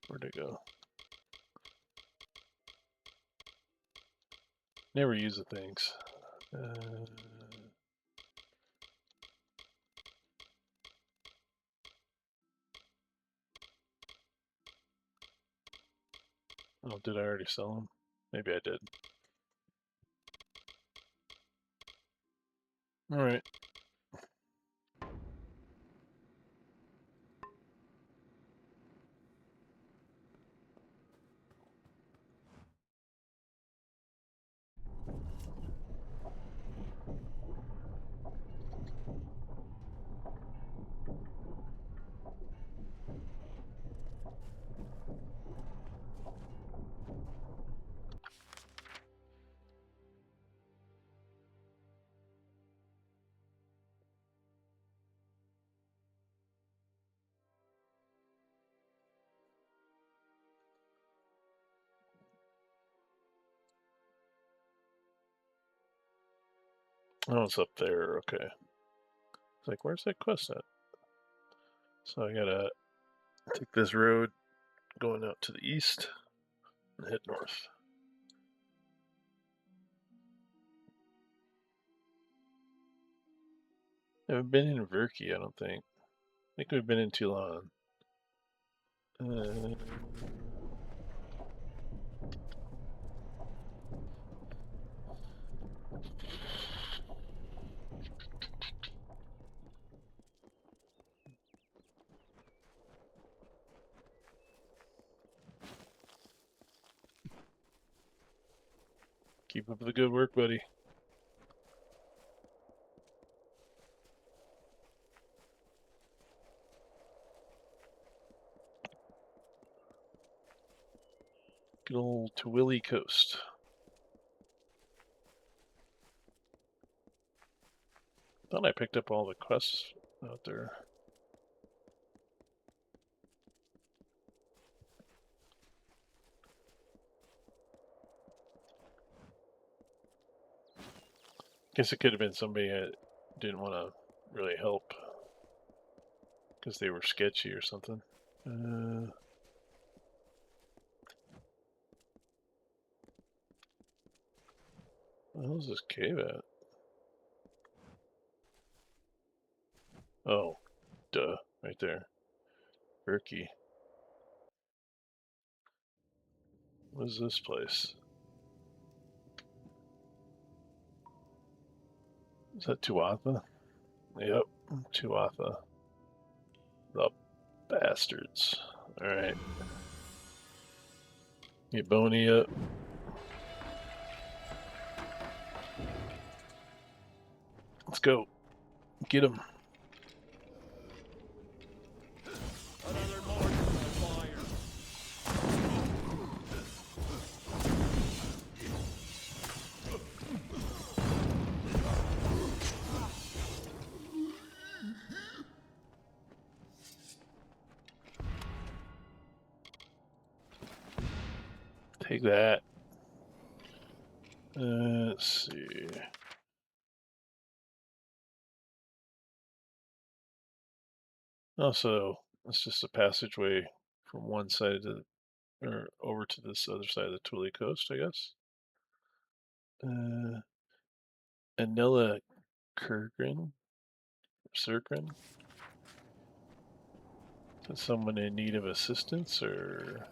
Where'd it go? Never use the things. Oh, did I already sell them? Maybe I did. All right. Oh, it's up there. Okay. It's like, where's that quest at? So I gotta take this road going out to the east and head north. Haven't been in Verki, I don't think. I think we've been in too long. Keep up the good work, buddy. Good old Tawili Coast. Thought I picked up all the quests out there. Guess it could have been somebody that didn't want to really help because they were sketchy or something. Where's this cave at? Oh, duh, right there. Verki. What is this place? Is that Tuatha? Yep, Tuatha. The bastards. Alright. Get Boney up. Let's go. Get him. Another mortar on fire. Take that. Let's see. Also, it's just a passageway from one side to or over to this other side of the Tule coast, I guess. Anilla Kurgrin? Cirgrin? Is that someone in need of assistance or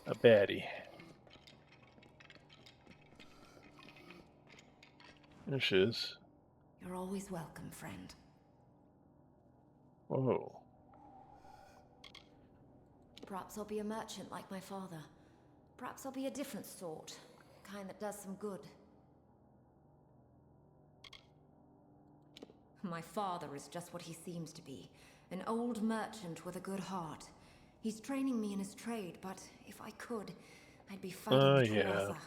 a baddie? There she is. You're always welcome, friend. Whoa. Perhaps I'll be a merchant like my father. Perhaps I'll be a different sort. Kind that does some good. My father is just what he seems to be. An old merchant with a good heart. He's training me in his trade, but if I could, I'd be fighting with Yeah. Tuatha.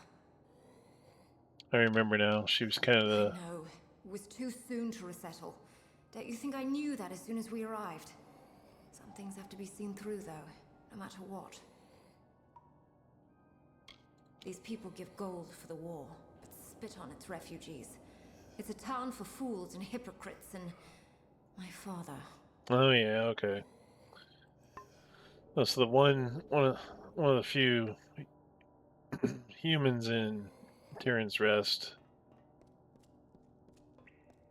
I remember now. She was kind of the... No, it was too soon to resettle. Don't you think I knew that as soon as we arrived? Some things have to be seen through, though, no matter what. These people give gold for the war, but spit on its refugees. It's a town for fools and hypocrites and my father. Oh yeah, okay. That's the one of the few humans in Tyrion's Rest,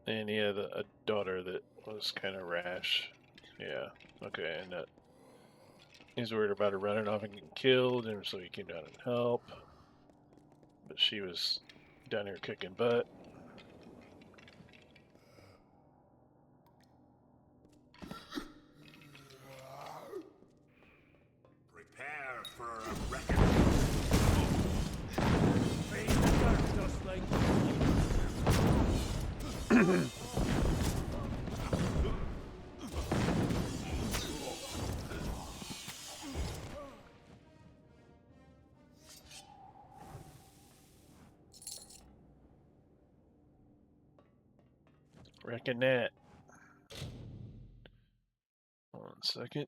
and he had a daughter that was kind of rash. Yeah, okay, and that he's worried about her running off and getting killed, and so he came down and helped. But she was down here kicking butt. Prepare for a reckoning. Face the dark, Dustling. Reckon that. 1 second.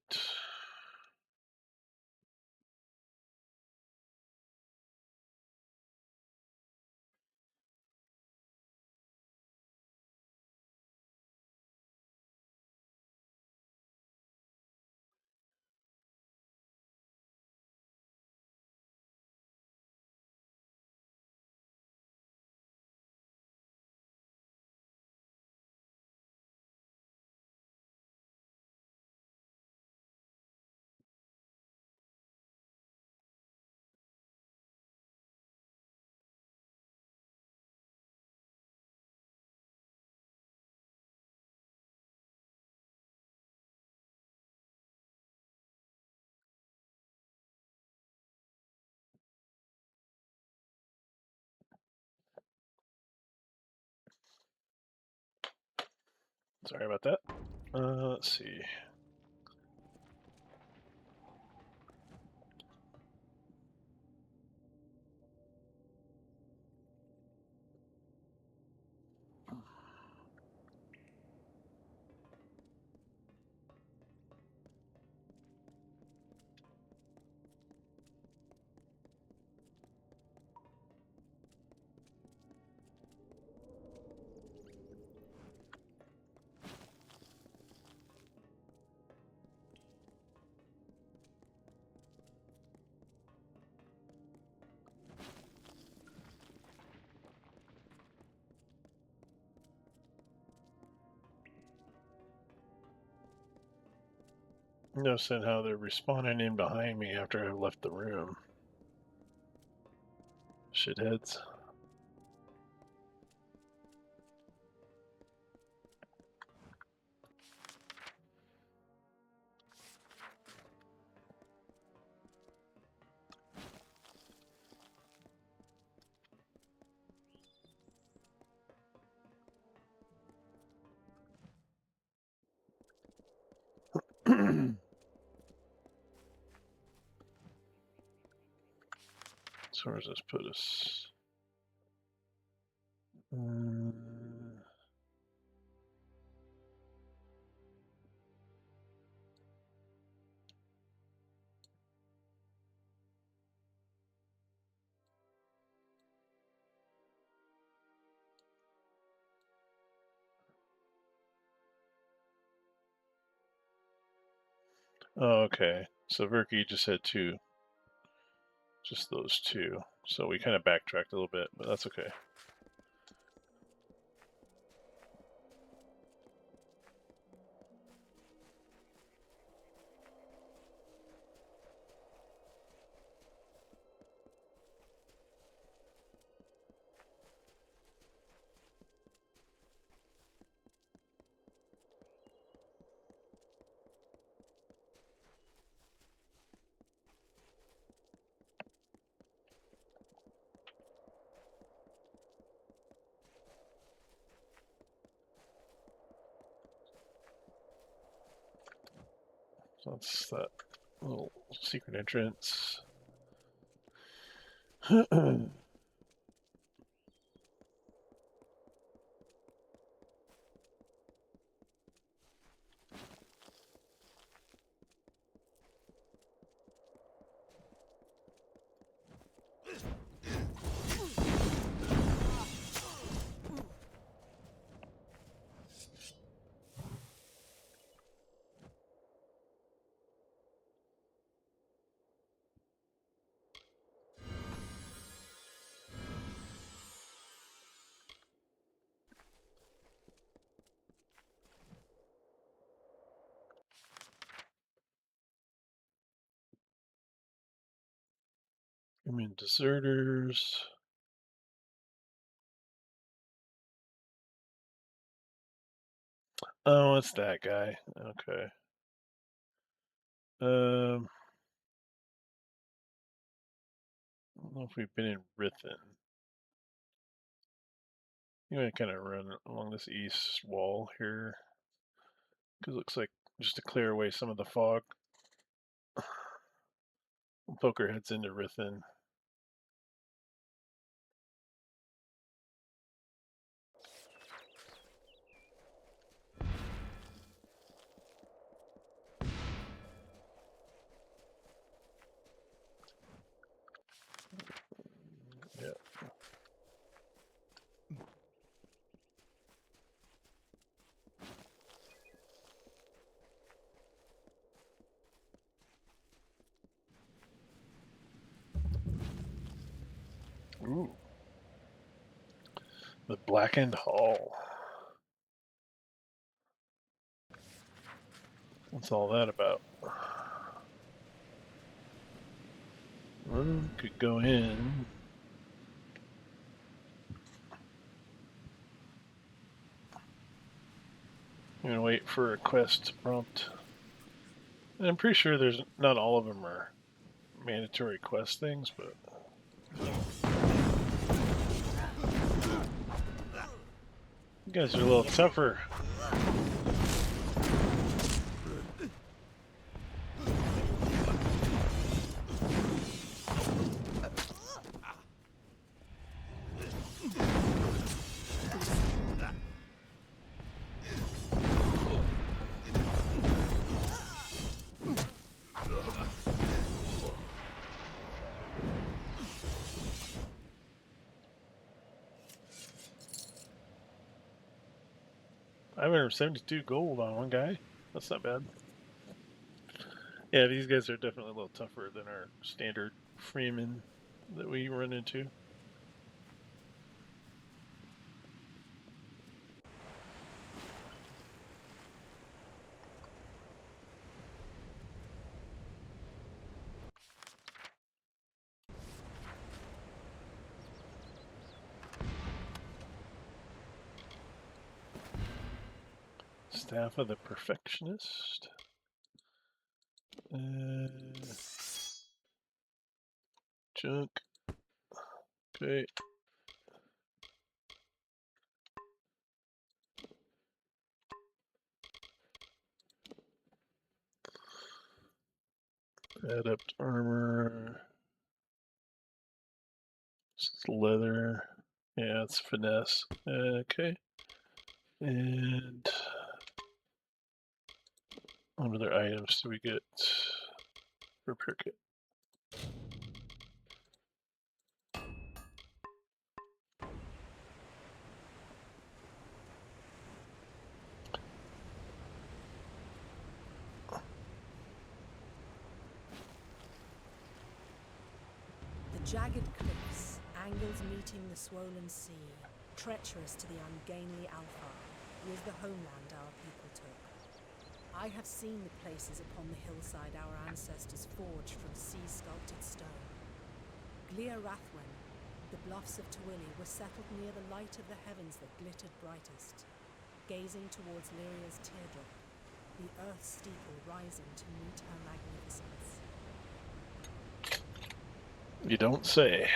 Sorry about that. Let's see. Noticing how they're respawning in behind me after I left the room. Shitheads. So where does this put us? Oh, okay. So Verky just had two. Just those two. So we kind of backtracked a little bit, but that's okay. So that's that little secret entrance. Human deserters. Oh, it's that guy. Okay. I don't know if we've been in Rithen. I'm gonna kind of run along this east wall here, because it looks like just to clear away some of the fog. We'll poke our heads into Rithen. Yeah. Ooh. The Blackened Hall. What's all that about? Well, could go in. I'm gonna wait for a quest to prompt. And I'm pretty sure there's not all of them are mandatory quest things, but you guys are a little tougher. $572 gold on one guy. That's not bad. Yeah, these guys are definitely a little tougher than our standard freemen that we run into. Staff of the Perfectionist. Junk. Okay. Adept armor. This is leather. Yeah, it's finesse. Okay. And what other items do we get? Repair kit. The jagged cliffs, angles meeting the swollen sea, treacherous to the ungainly Alfar, was the homeland our people took. I have seen the places upon the hillside our ancestors forged from sea-sculpted stone. Glir Rathwen, the bluffs of Tawili, were settled near the light of the heavens that glittered brightest, gazing towards Lyria's teardrop, the earth's steeple rising to meet her magnificence. You don't say.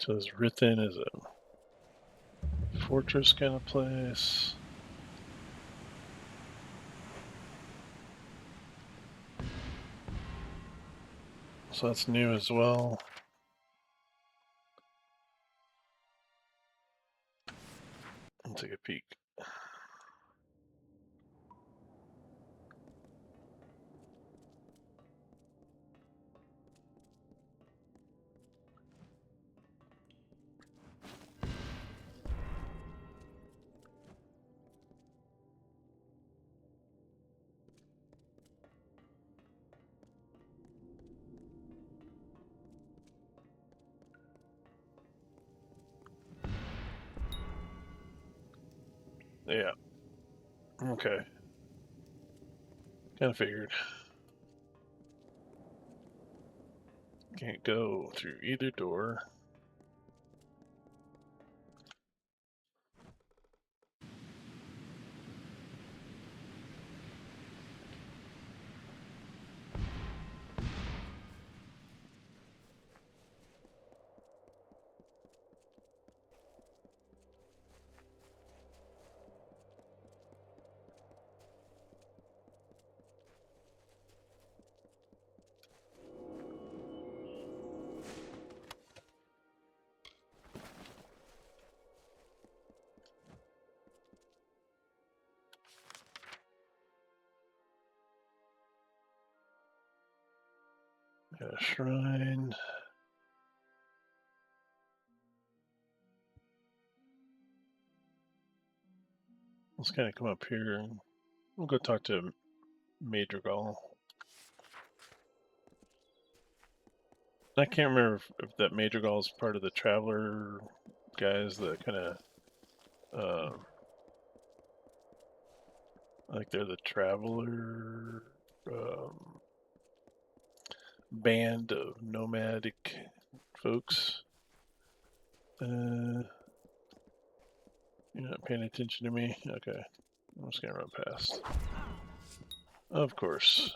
So this Rithen is a fortress kind of place. So that's new as well. Let's take a peek. Yeah. Okay. Kind of figured. Can't go through either door. Got a shrine. Let's kind of come up here and we'll go talk to Madrigal. I can't remember if that Madrigal is part of the Traveler guys, the kind of, like they're the Traveler band of nomadic folks. You're not paying attention to me? Okay. I'm just gonna run past. Of course.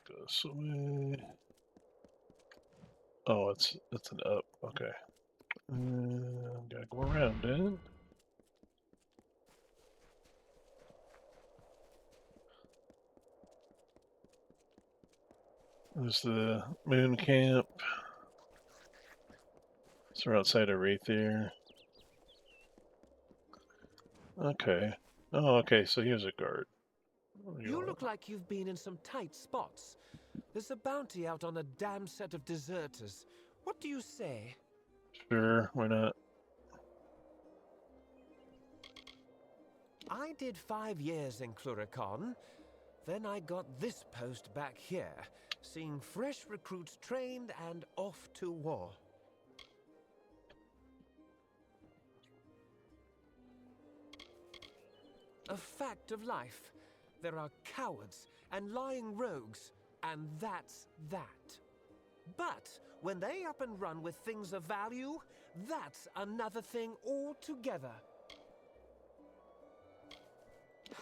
Go this way. Oh, it's an up. Okay. Gotta go around it. There's the moon camp. So we're outside of Erethell. Okay. Oh, okay. So here's a guard. You look like you've been in some tight spots. There's a bounty out on a damn set of deserters. What do you say? Sure, why not? I did 5 years in Cluricon. Then I got this post back here, seeing fresh recruits trained and off to war. A fact of life. There are cowards and lying rogues, and that's that. But when they up and run with things of value, that's another thing altogether.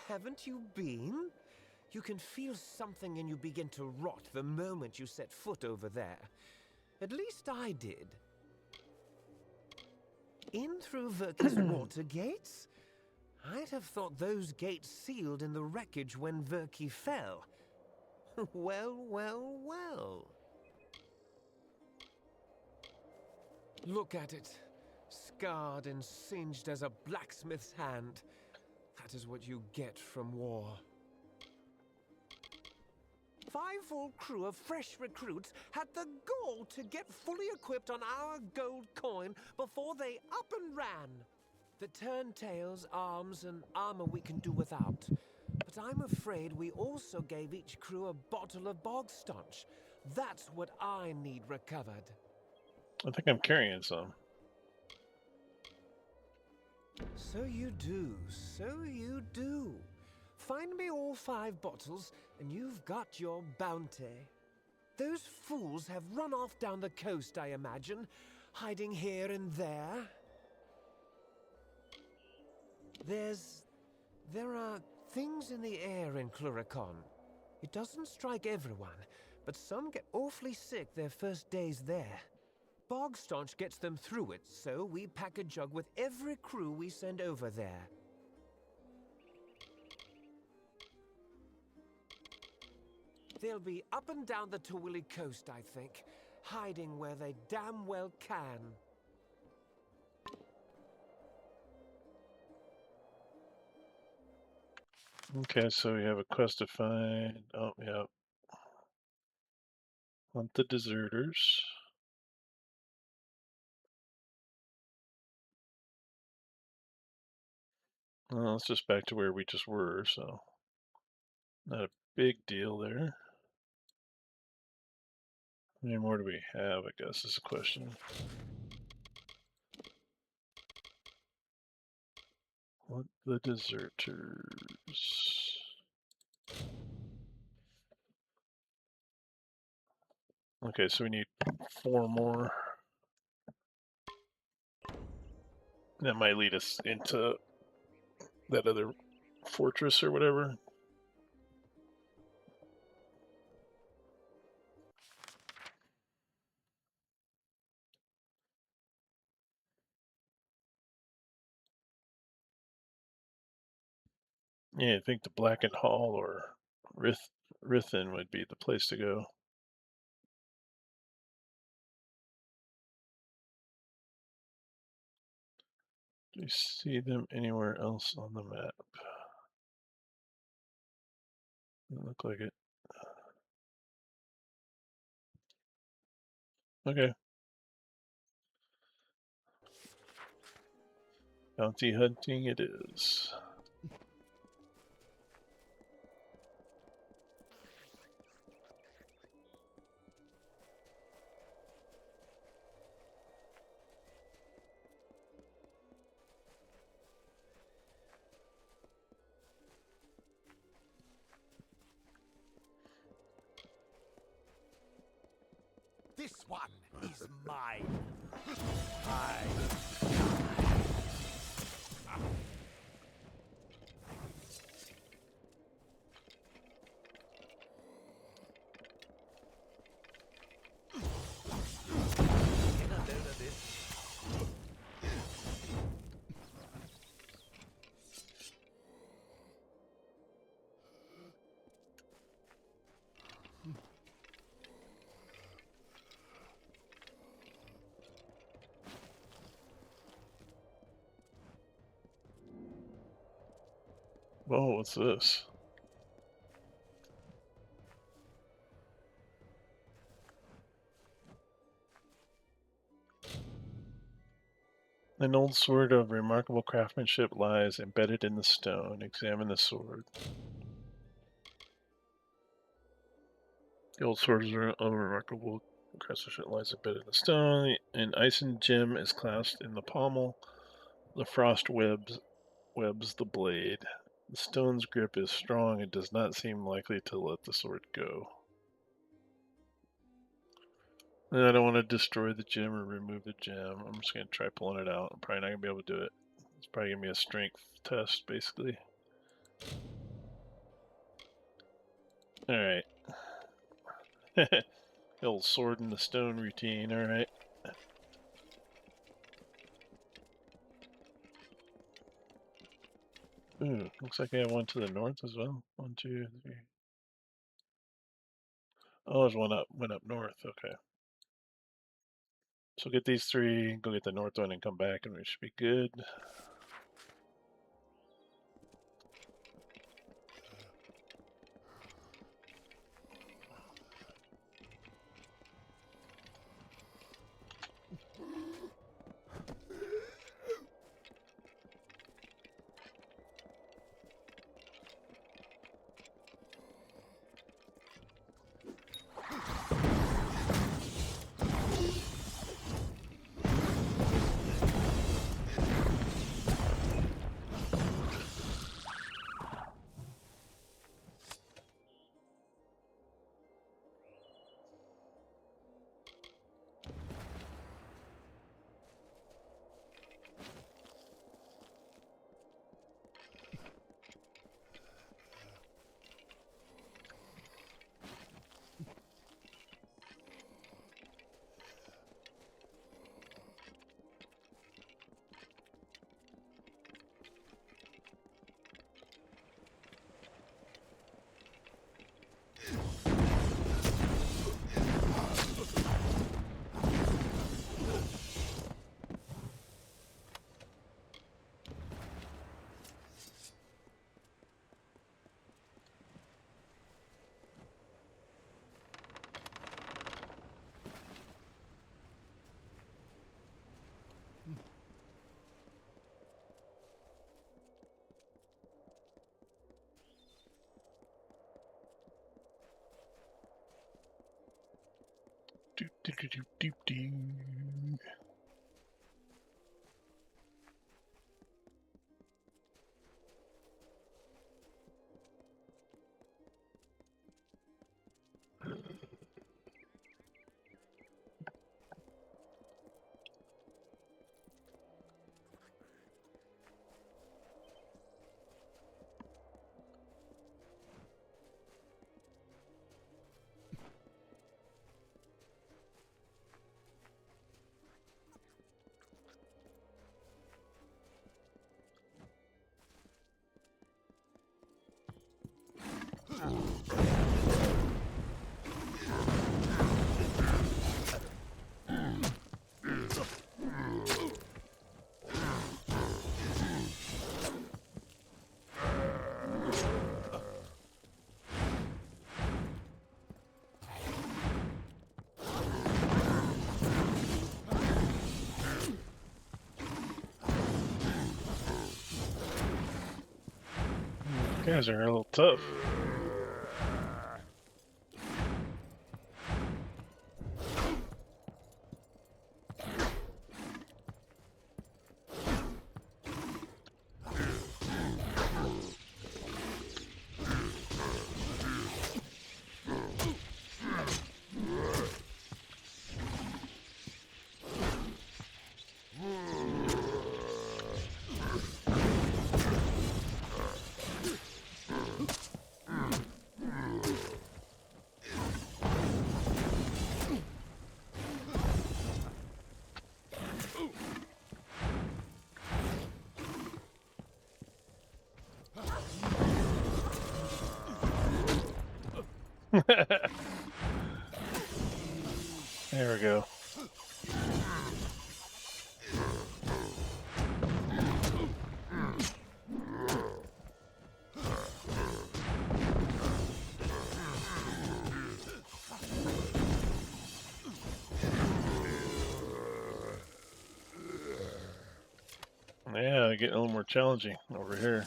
Haven't you been? You can feel something in you begin to rot the moment you set foot over there. At least I did. In through Verki's water gates? I'd have thought those gates sealed in the wreckage when Verki fell. Well, well, well. Look at it. Scarred and singed as a blacksmith's hand. That is what you get from war. 5 full crew of fresh recruits had the gall to get fully equipped on our gold coin before they up and ran. The turntails, arms, and armor we can do without. But I'm afraid we also gave each crew a bottle of bog staunch. That's what I need recovered. I think I'm carrying some. So you do, so you do. Find me all 5 bottles, and you've got your bounty. Those fools have run off down the coast, I imagine, hiding here and there. There are things in the air in Cluricon. It doesn't strike everyone, but some get awfully sick their first days there. Bogstaunch gets them through it, so we pack a jug with every crew we send over there. They'll be up and down the Tawili coast, I think, hiding where they damn well can. Okay, so we have a quest to find. Oh, yeah. Hunt the deserters. Well, it's just back to where we just were, so not a big deal there. How many more do we have, I guess, is the question. Hunt the deserters. Okay, so we need 4 more. That might lead us into that other fortress or whatever. Yeah, I think the Blackened Hall or Rithin would be the place to go. Do you see them anywhere else on the map? Doesn't look like it. Okay. Bounty hunting it is. This one is mine. I. Whoa, what's this? An old sword of remarkable craftsmanship lies embedded in the stone. Examine the sword. The old sword of remarkable craftsmanship lies embedded in the stone. An Ison gem is clasped in the pommel. The frost webs the blade. The stone's grip is strong and does not seem likely to let the sword go. And I don't want to destroy the gem or remove the gem. I'm just going to try pulling it out. I'm probably not going to be able to do it. It's probably going to be a strength test, basically. Alright. The old sword in the stone routine, alright. Ooh, looks like I have one to the north as well. 1, 2, 3. Oh, there's one up north, okay. So get these 3, go get the north one and come back and we should be good. Do-do-do-do-do. You guys are a little tough. There we go. Yeah, getting a little more challenging over here.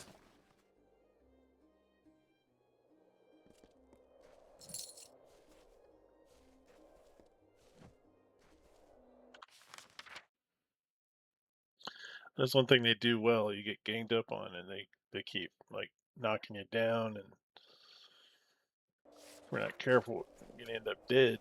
That's one thing they do well. You get ganged up on, and they keep like knocking you down, and if we're not careful, you're gonna end up dead.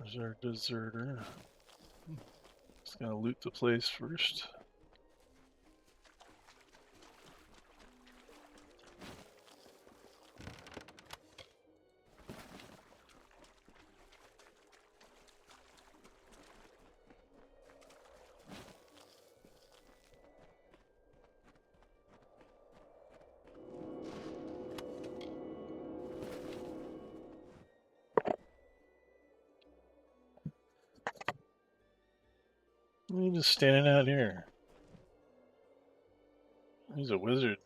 There's our deserter. Just gonna loot the place first. He's just standing out here. He's a wizard.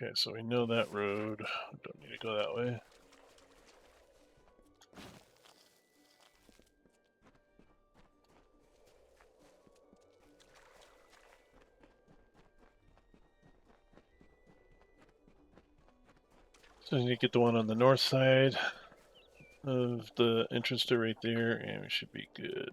Okay, so we know that road. Don't need to go that way. So we need to get the one on the north side of the entrance to right there, and we should be good.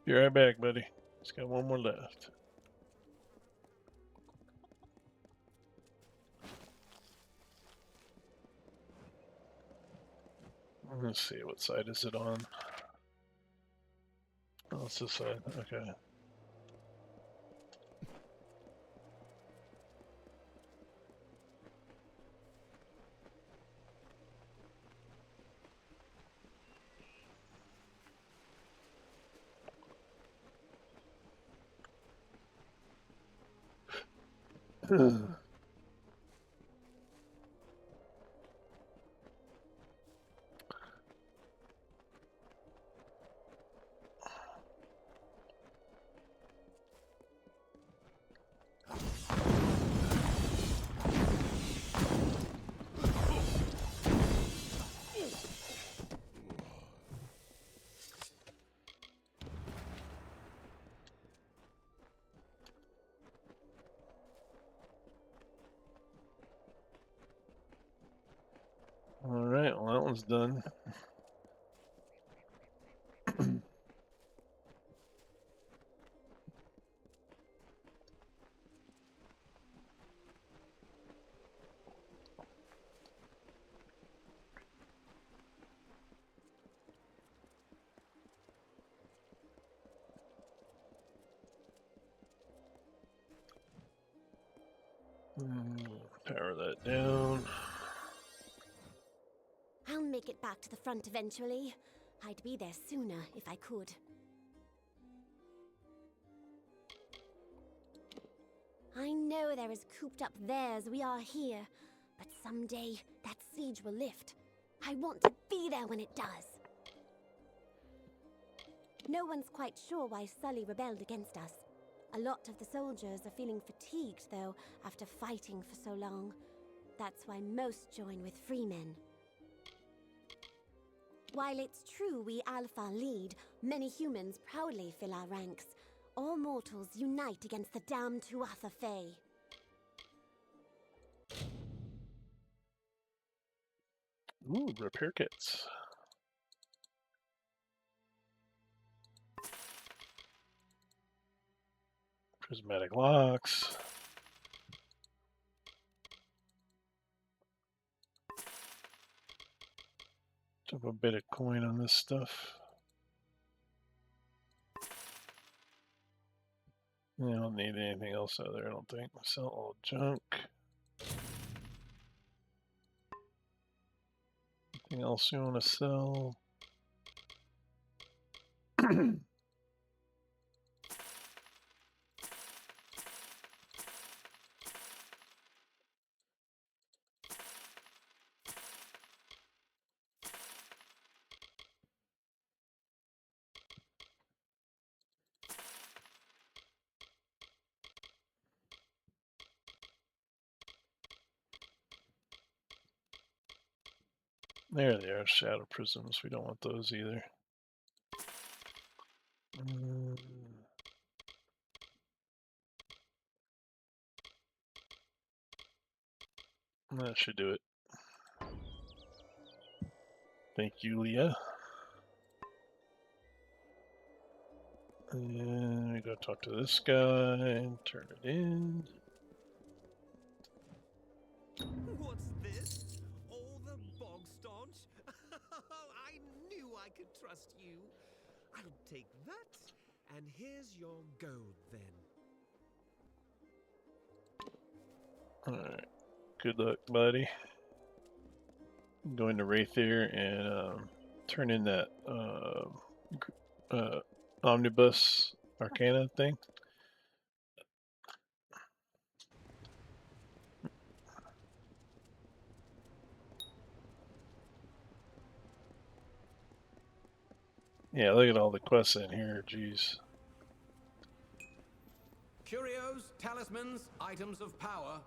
Be right back, buddy. Just got one more left. Let's see, what side is it on? Oh, it's this side. Okay. Alright, well that one's done. Power that down. I'll make it back to the front eventually. I'd be there sooner if I could. I know they're as cooped up there as we are here, but someday that siege will lift. I want to be there when it does. No one's quite sure why Sully rebelled against us. A lot of the soldiers are feeling fatigued, though, after fighting for so long. That's why most join with freemen. While it's true we Alpha lead, many humans proudly fill our ranks. All mortals unite against the damned Tuatha Fae. Ooh, repair kits. Prismatic locks. Drop a bit of coin on this stuff. I don't need anything else out there, I don't think. Sell all junk. Anything else you want to sell? There they are, shadow prisms. We don't want those either. That should do it. Thank you, Leah. And we go talk to this guy and turn it in. What's this? All the bog staunch? I knew I could trust you. I'll take that, and here's your gold then. Alright. Good luck, buddy. I'm going to Erethell and turn in that omnibus arcana thing. Yeah, look at all the quests in here, jeez. Curios, talismans, items of power.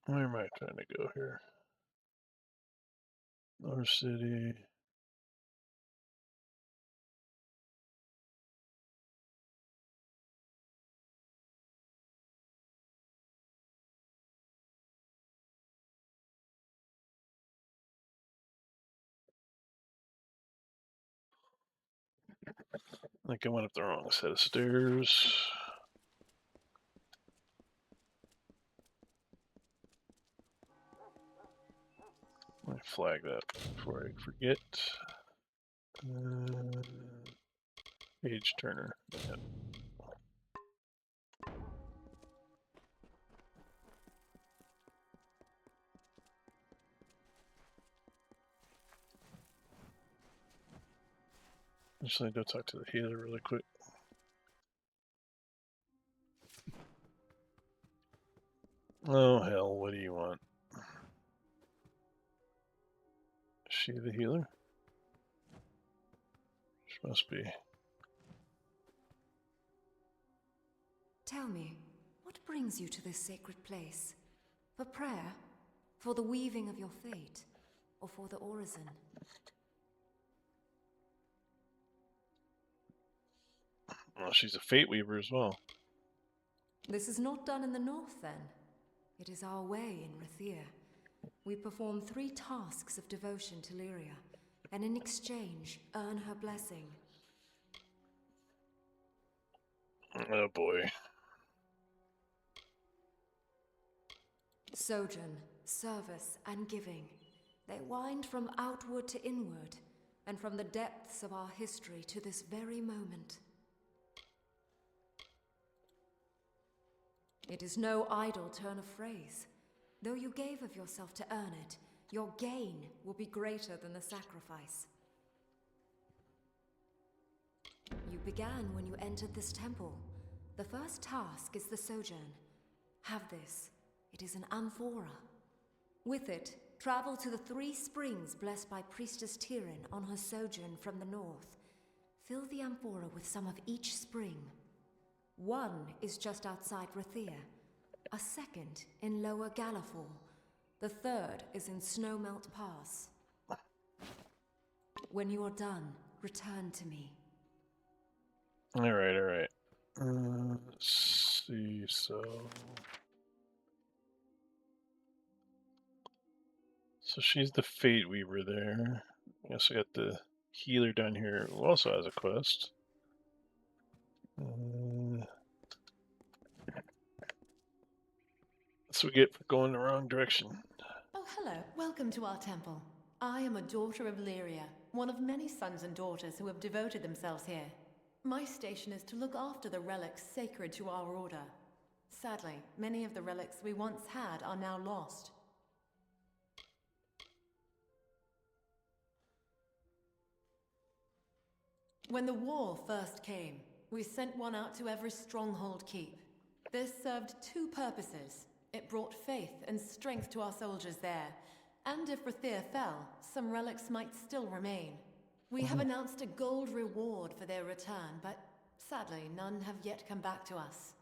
Where am I trying to go here? North City. I think I went up the wrong set of stairs. Let me flag that before I forget. Page turner. Yep. Just need to go talk to the healer really quick. Oh hell, what do you want? Is she the healer? She must be. Tell me, what brings you to this sacred place? For prayer? For the weaving of your fate? Or for the orison? Well, she's a fate weaver as well. This is not done in the north, then. It is our way in Erethell. We perform 3 tasks of devotion to Lyria, and in exchange, earn her blessing. Oh boy. Sojourn, service, and giving. They wind from outward to inward, and from the depths of our history to this very moment. It is no idle turn of phrase. Though you gave of yourself to earn it, your gain will be greater than the sacrifice. You began when you entered this temple. The first task is the sojourn. Have this. It is an amphora. With it, travel to the 3 springs blessed by Priestess Tyrian on her sojourn from the north. Fill the amphora with some of each spring. One is just outside Erethell, a second in Lower Gallifall, the third is in Snowmelt Pass. When you are done, return to me. Alright, alright. Let's see, so she's the Fate Weaver there. I guess I got the healer down here who also has a quest. That's what we get for going the wrong direction. Oh, hello. Welcome to our temple. I am a daughter of Lyria, one of many sons and daughters who have devoted themselves here. My station is to look after the relics sacred to our order. Sadly, many of the relics we once had are now lost. When the war first came, we sent one out to every stronghold keep. This served 2 purposes. It brought faith and strength to our soldiers there. And if Erethell fell, some relics might still remain. We have announced a gold reward for their return, but sadly, none have yet come back to us.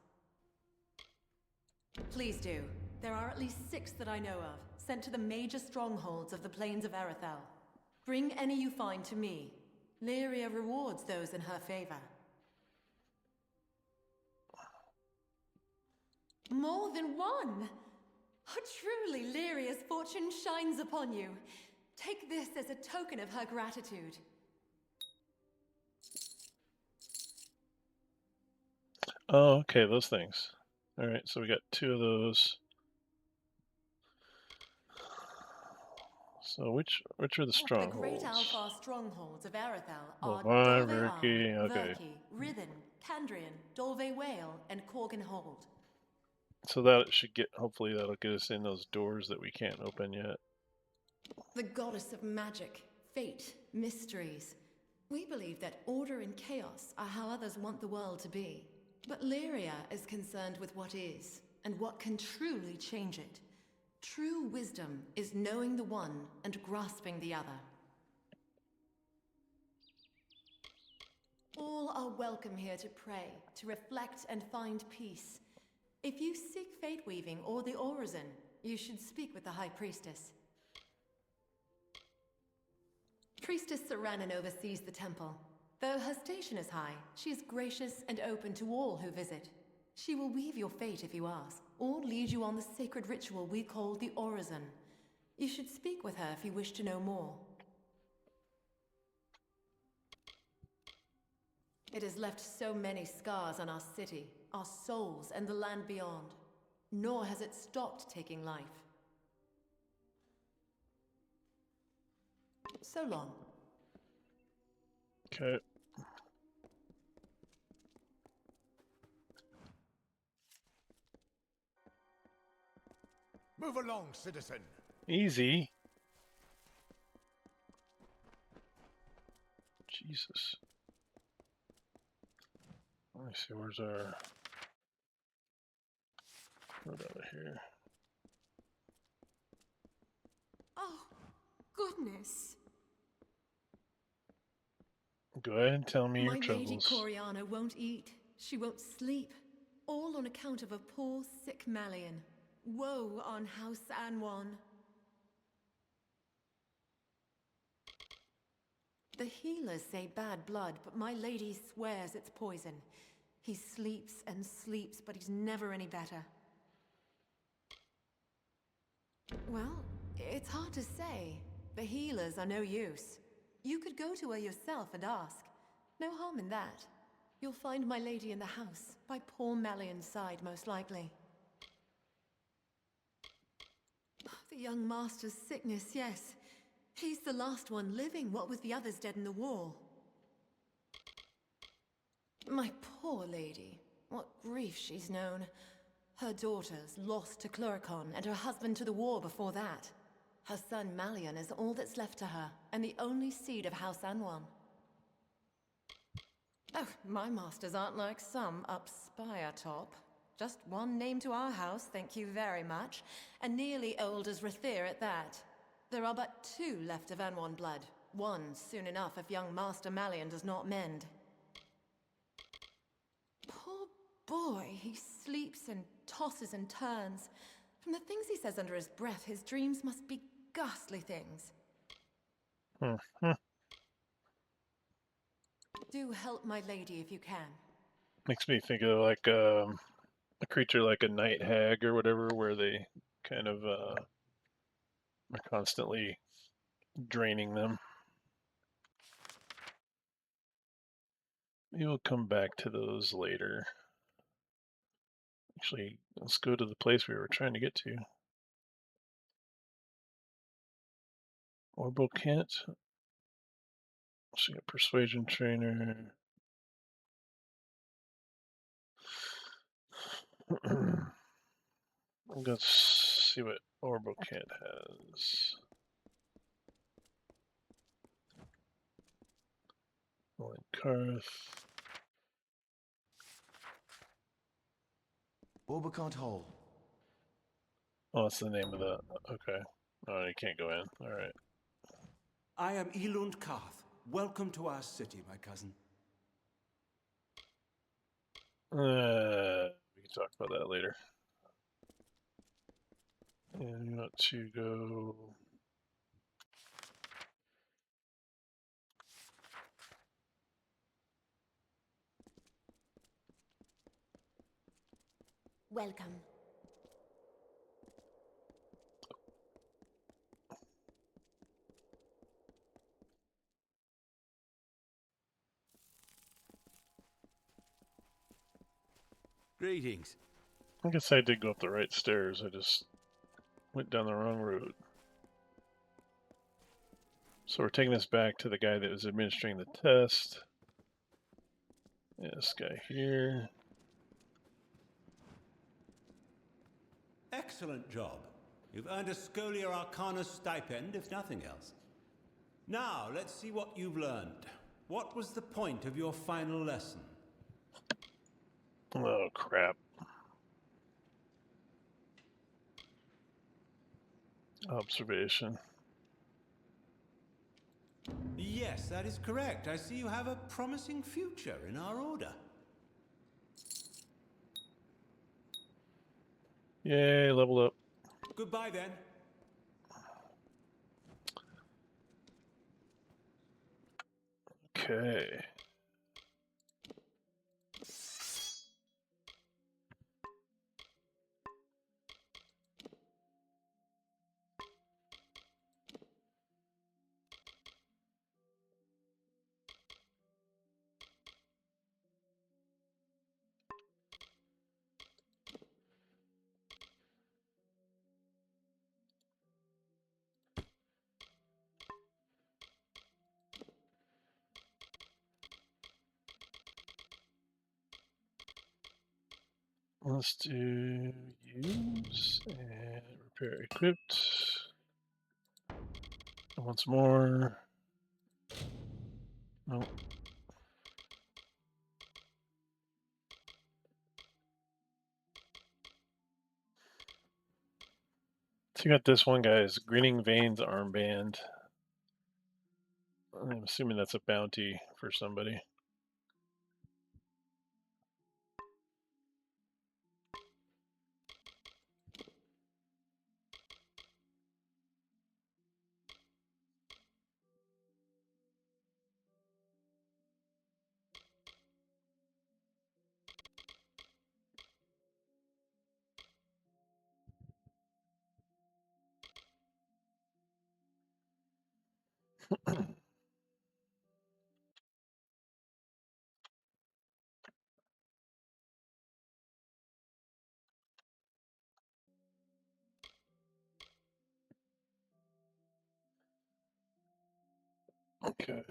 Please do. There are at least 6 that I know of, sent to the major strongholds of the Plains of Erethell. Bring any you find to me. Lyria rewards those in her favor. More than one! Oh, truly, Lyria's fortune shines upon you. Take this as a token of her gratitude. Oh, okay, those things. Alright, so we got 2 of those. So which are the The great strongholds? Alfar strongholds of Erethell are Levi, Dolve Verki, okay. Verki, Rithen, Candrian, Dolve Whale, and Corgan Hold. So that should get, hopefully that'll get us in those doors that we can't open yet. The goddess of magic, fate, mysteries. We believe that order and chaos are how others want the world to be. But Lyria is concerned with what is, and what can truly change it. True wisdom is knowing the one and grasping the other. All are welcome here to pray, to reflect and find peace. If you seek fate weaving or the orison, you should speak with the High Priestess. Priestess Saranen oversees the temple. Though her station is high, she is gracious and open to all who visit. She will weave your fate if you ask, or lead you on the sacred ritual we call the orison. You should speak with her if you wish to know more. It has left so many scars on our city, our souls, and the land beyond. Nor has it stopped taking life. So long. Okay. Move along, citizen. Easy. Jesus. Let me see, where's our road out of here? Oh, goodness. Go ahead and tell me your My lady troubles. Coriana won't eat. She won't sleep. All on account of a poor, sick Malian. Woe on House Anwan. The healers say bad blood, but my lady swears it's poison. He sleeps and sleeps, but he's never any better. Well, it's hard to say. The healers are no use. You could go to her yourself and ask. No harm in that. You'll find my lady in the house, by poor Melian's side, most likely. The young master's sickness, yes. He's the last one living, what with the others dead in the war. My poor lady. What grief she's known. Her daughters lost to Cluricon, and her husband to the war before that. Her son Malian is all that's left to her, and the only seed of House Anwan. Oh, my masters aren't like some up Spire top. Just one name to our house, thank you very much, and nearly old as Erethell at that. There are but 2 left of Anwan blood. One soon enough if young Master Malian does not mend. Poor boy, he sleeps and tosses and turns. From the things he says under his breath, his dreams must be ghastly things. Do help my lady if you can. Makes me think of like a creature like a night hag or whatever, where they kind of are constantly draining them. Maybe we'll come back to those later. Actually, let's go to the place we were trying to get to. Orbital Kent. So we got Persuasion Trainer. Let's see what Orbital Kent has. Karth. Orbicant Hole. Oh, that's the name of the. Okay. Oh, you can't go in. All right. I am Elund Karth. Welcome to our city, my cousin. We can talk about that later. And you want to go. Welcome. Greetings. I guess I did go up the right stairs. I just went down the wrong road. So we're taking this back to the guy that was administering the test. Yeah, this guy here. Excellent job. You've earned a Scholia Arcana stipend, if nothing else. Now, let's see what you've learned. What was the point of your final lesson? Oh, crap. Observation. Yes, that is correct. I see you have a promising future in our order. Yay, level up. Goodbye, then. Okay. Let's do use and repair equipped. Once more. Nope. So you got this one guy's Grinning Veins armband. I'm assuming that's a bounty for somebody. Okay.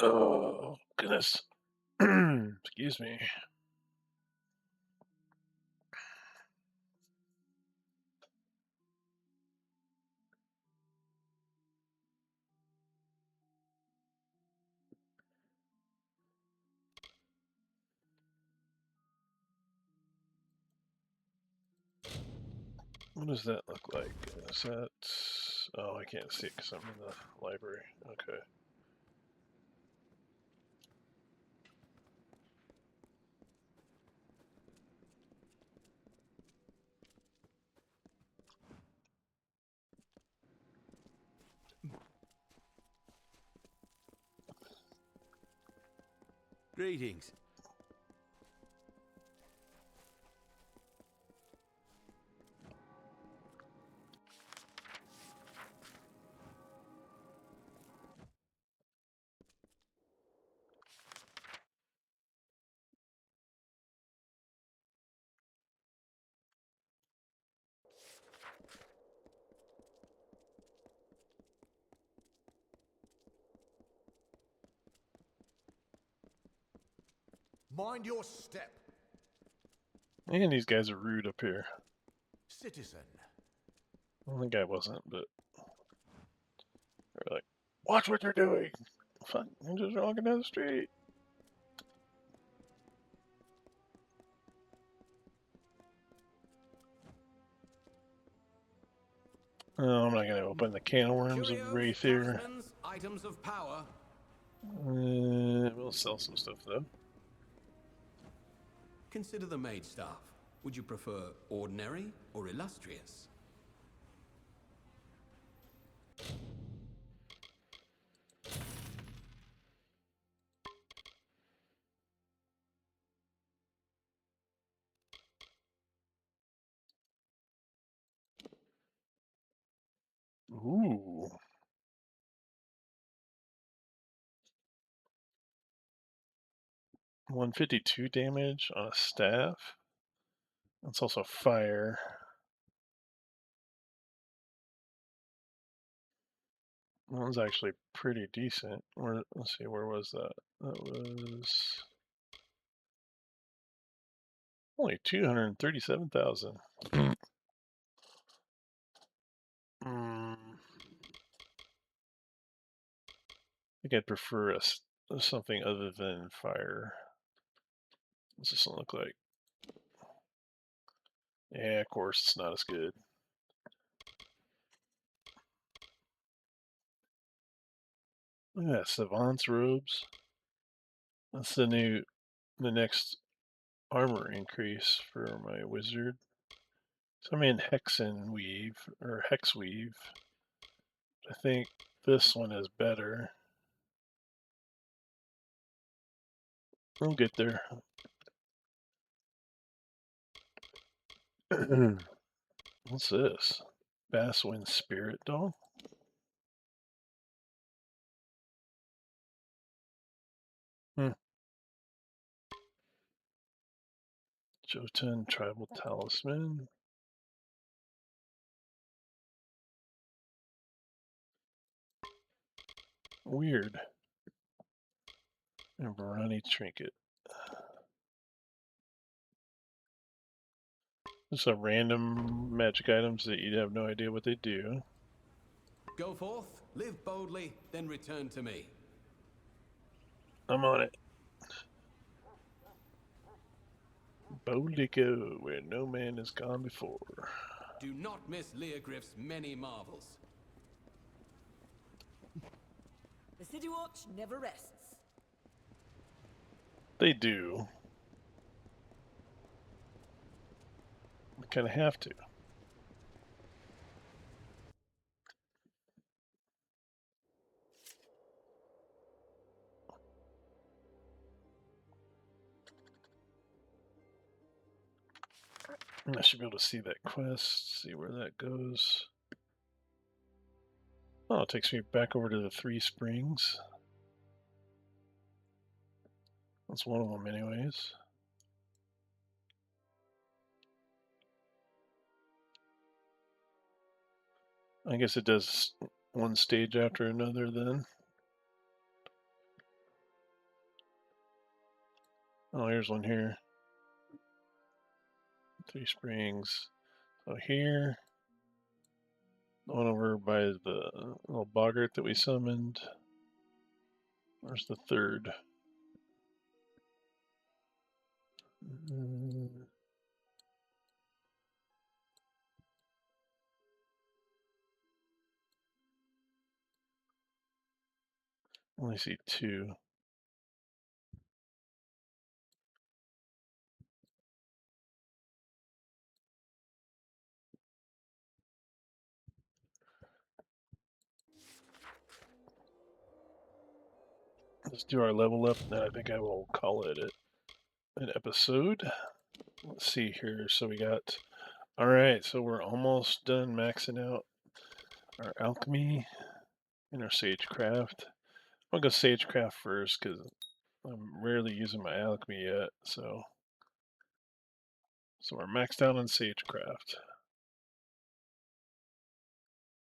Oh, goodness. Excuse me. What does that look like? Is that... Oh, I can't see it because I'm in the library. Okay. Greetings. Mind your step, And these guys are rude up here. citizen. Well, the guy wasn't, but... They're like, watch what you're doing! Fuck, I'm just walking down the street. Oh, I'm not going to open the can of worms of Curios, Wraith here. talismans, items of power. We'll sell some stuff, though. Consider the mage staff. Would you prefer ordinary or illustrious? Ooh. 152 damage on a staff. That's also fire. That was actually pretty decent. Let's see, where was that? That was only 237,000. I think I'd prefer something other than fire. What's this one look like? Yeah, of course, it's not as good. Look at that, Savant's robes. That's the next armor increase for my wizard. So I'm in Hexen Weave, or Hex Weave. I think this one is better. We'll get there. What's this? Basswind Spirit Doll? Jotun Tribal Talisman. Weird. And Barani Trinket. Just some random magic items that you'd have no idea what they do. Go forth, live boldly, then return to me. I'm on it. Boldly go where no man has gone before. Do not miss Leogriff's many marvels. The City Watch never rests. They do. We kind of have to. I should be able to see that quest, see where that goes. Oh, it takes me back over to the Three Springs. That's one of them anyways. I guess it does one stage after another then. Oh, here's one here. Three Springs. So here, one over by the little boggart that we summoned. Where's the third? Only see two. Let's do our level up, and then I think I will call it an episode. Let's see here. So we got, all right, so we're almost done maxing out our alchemy and our sagecraft. I'll go sagecraft first because I'm rarely using my alchemy yet. So we're maxed out on sagecraft.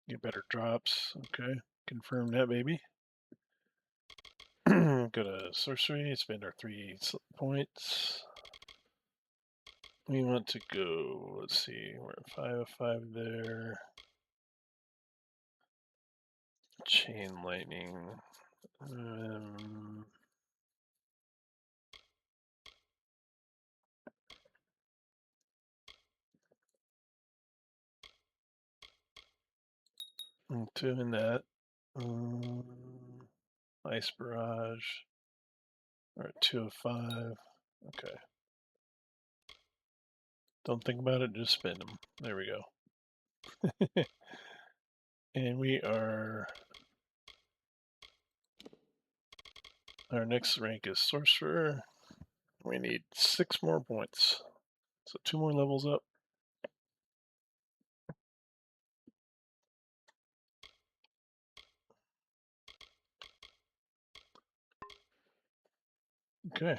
Get better drops. Okay, confirm that, baby. Go to sorcery, spend our 3 points. We want to go, let's see, we're at 5 of 5 there. Chain lightning. Doing that. Ice barrage. All right, 2 of 5. Okay. Don't think about it, just spend them. There we go. And we are... Our next rank is Sorcerer. We need 6 more points. So 2 more levels up. Okay.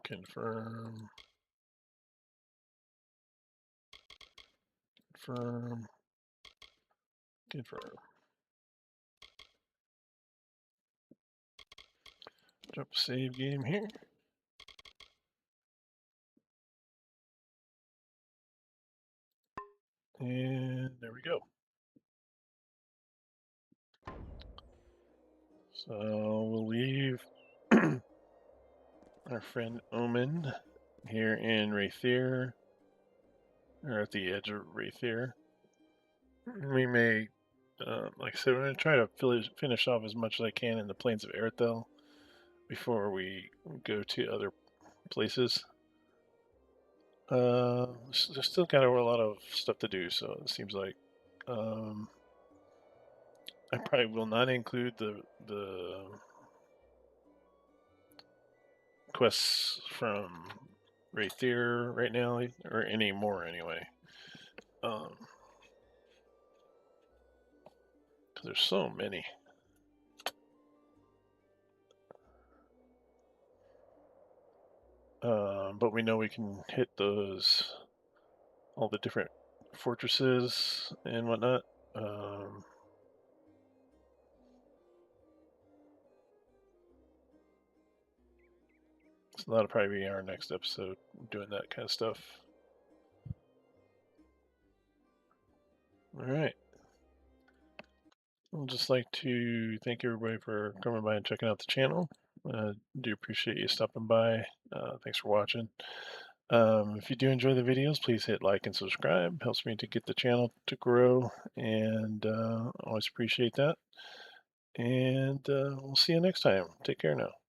Confirm. Confirm. Confirm. Drop a save game here. And there we go. So we'll leave our friend Omen here in Raythier, or at the edge of Raythier. We may, like I said, we're going to try to finish off as much as I can in the Plains of Erethell before we go to other places. There's still kind of a lot of stuff to do, so it seems like I probably will not include the quests from Raythier right now, or any more anyway. Because there's so many. But we know we can hit all the different fortresses and whatnot. So that'll probably be our next episode, doing that kind of stuff. All right. I'd just like to thank everybody for coming by and checking out the channel. Do appreciate you stopping by. Thanks for watching. If you do enjoy the videos, please hit like and subscribe. Helps me to get the channel to grow, and always appreciate that. And we'll see you next time. Take care now.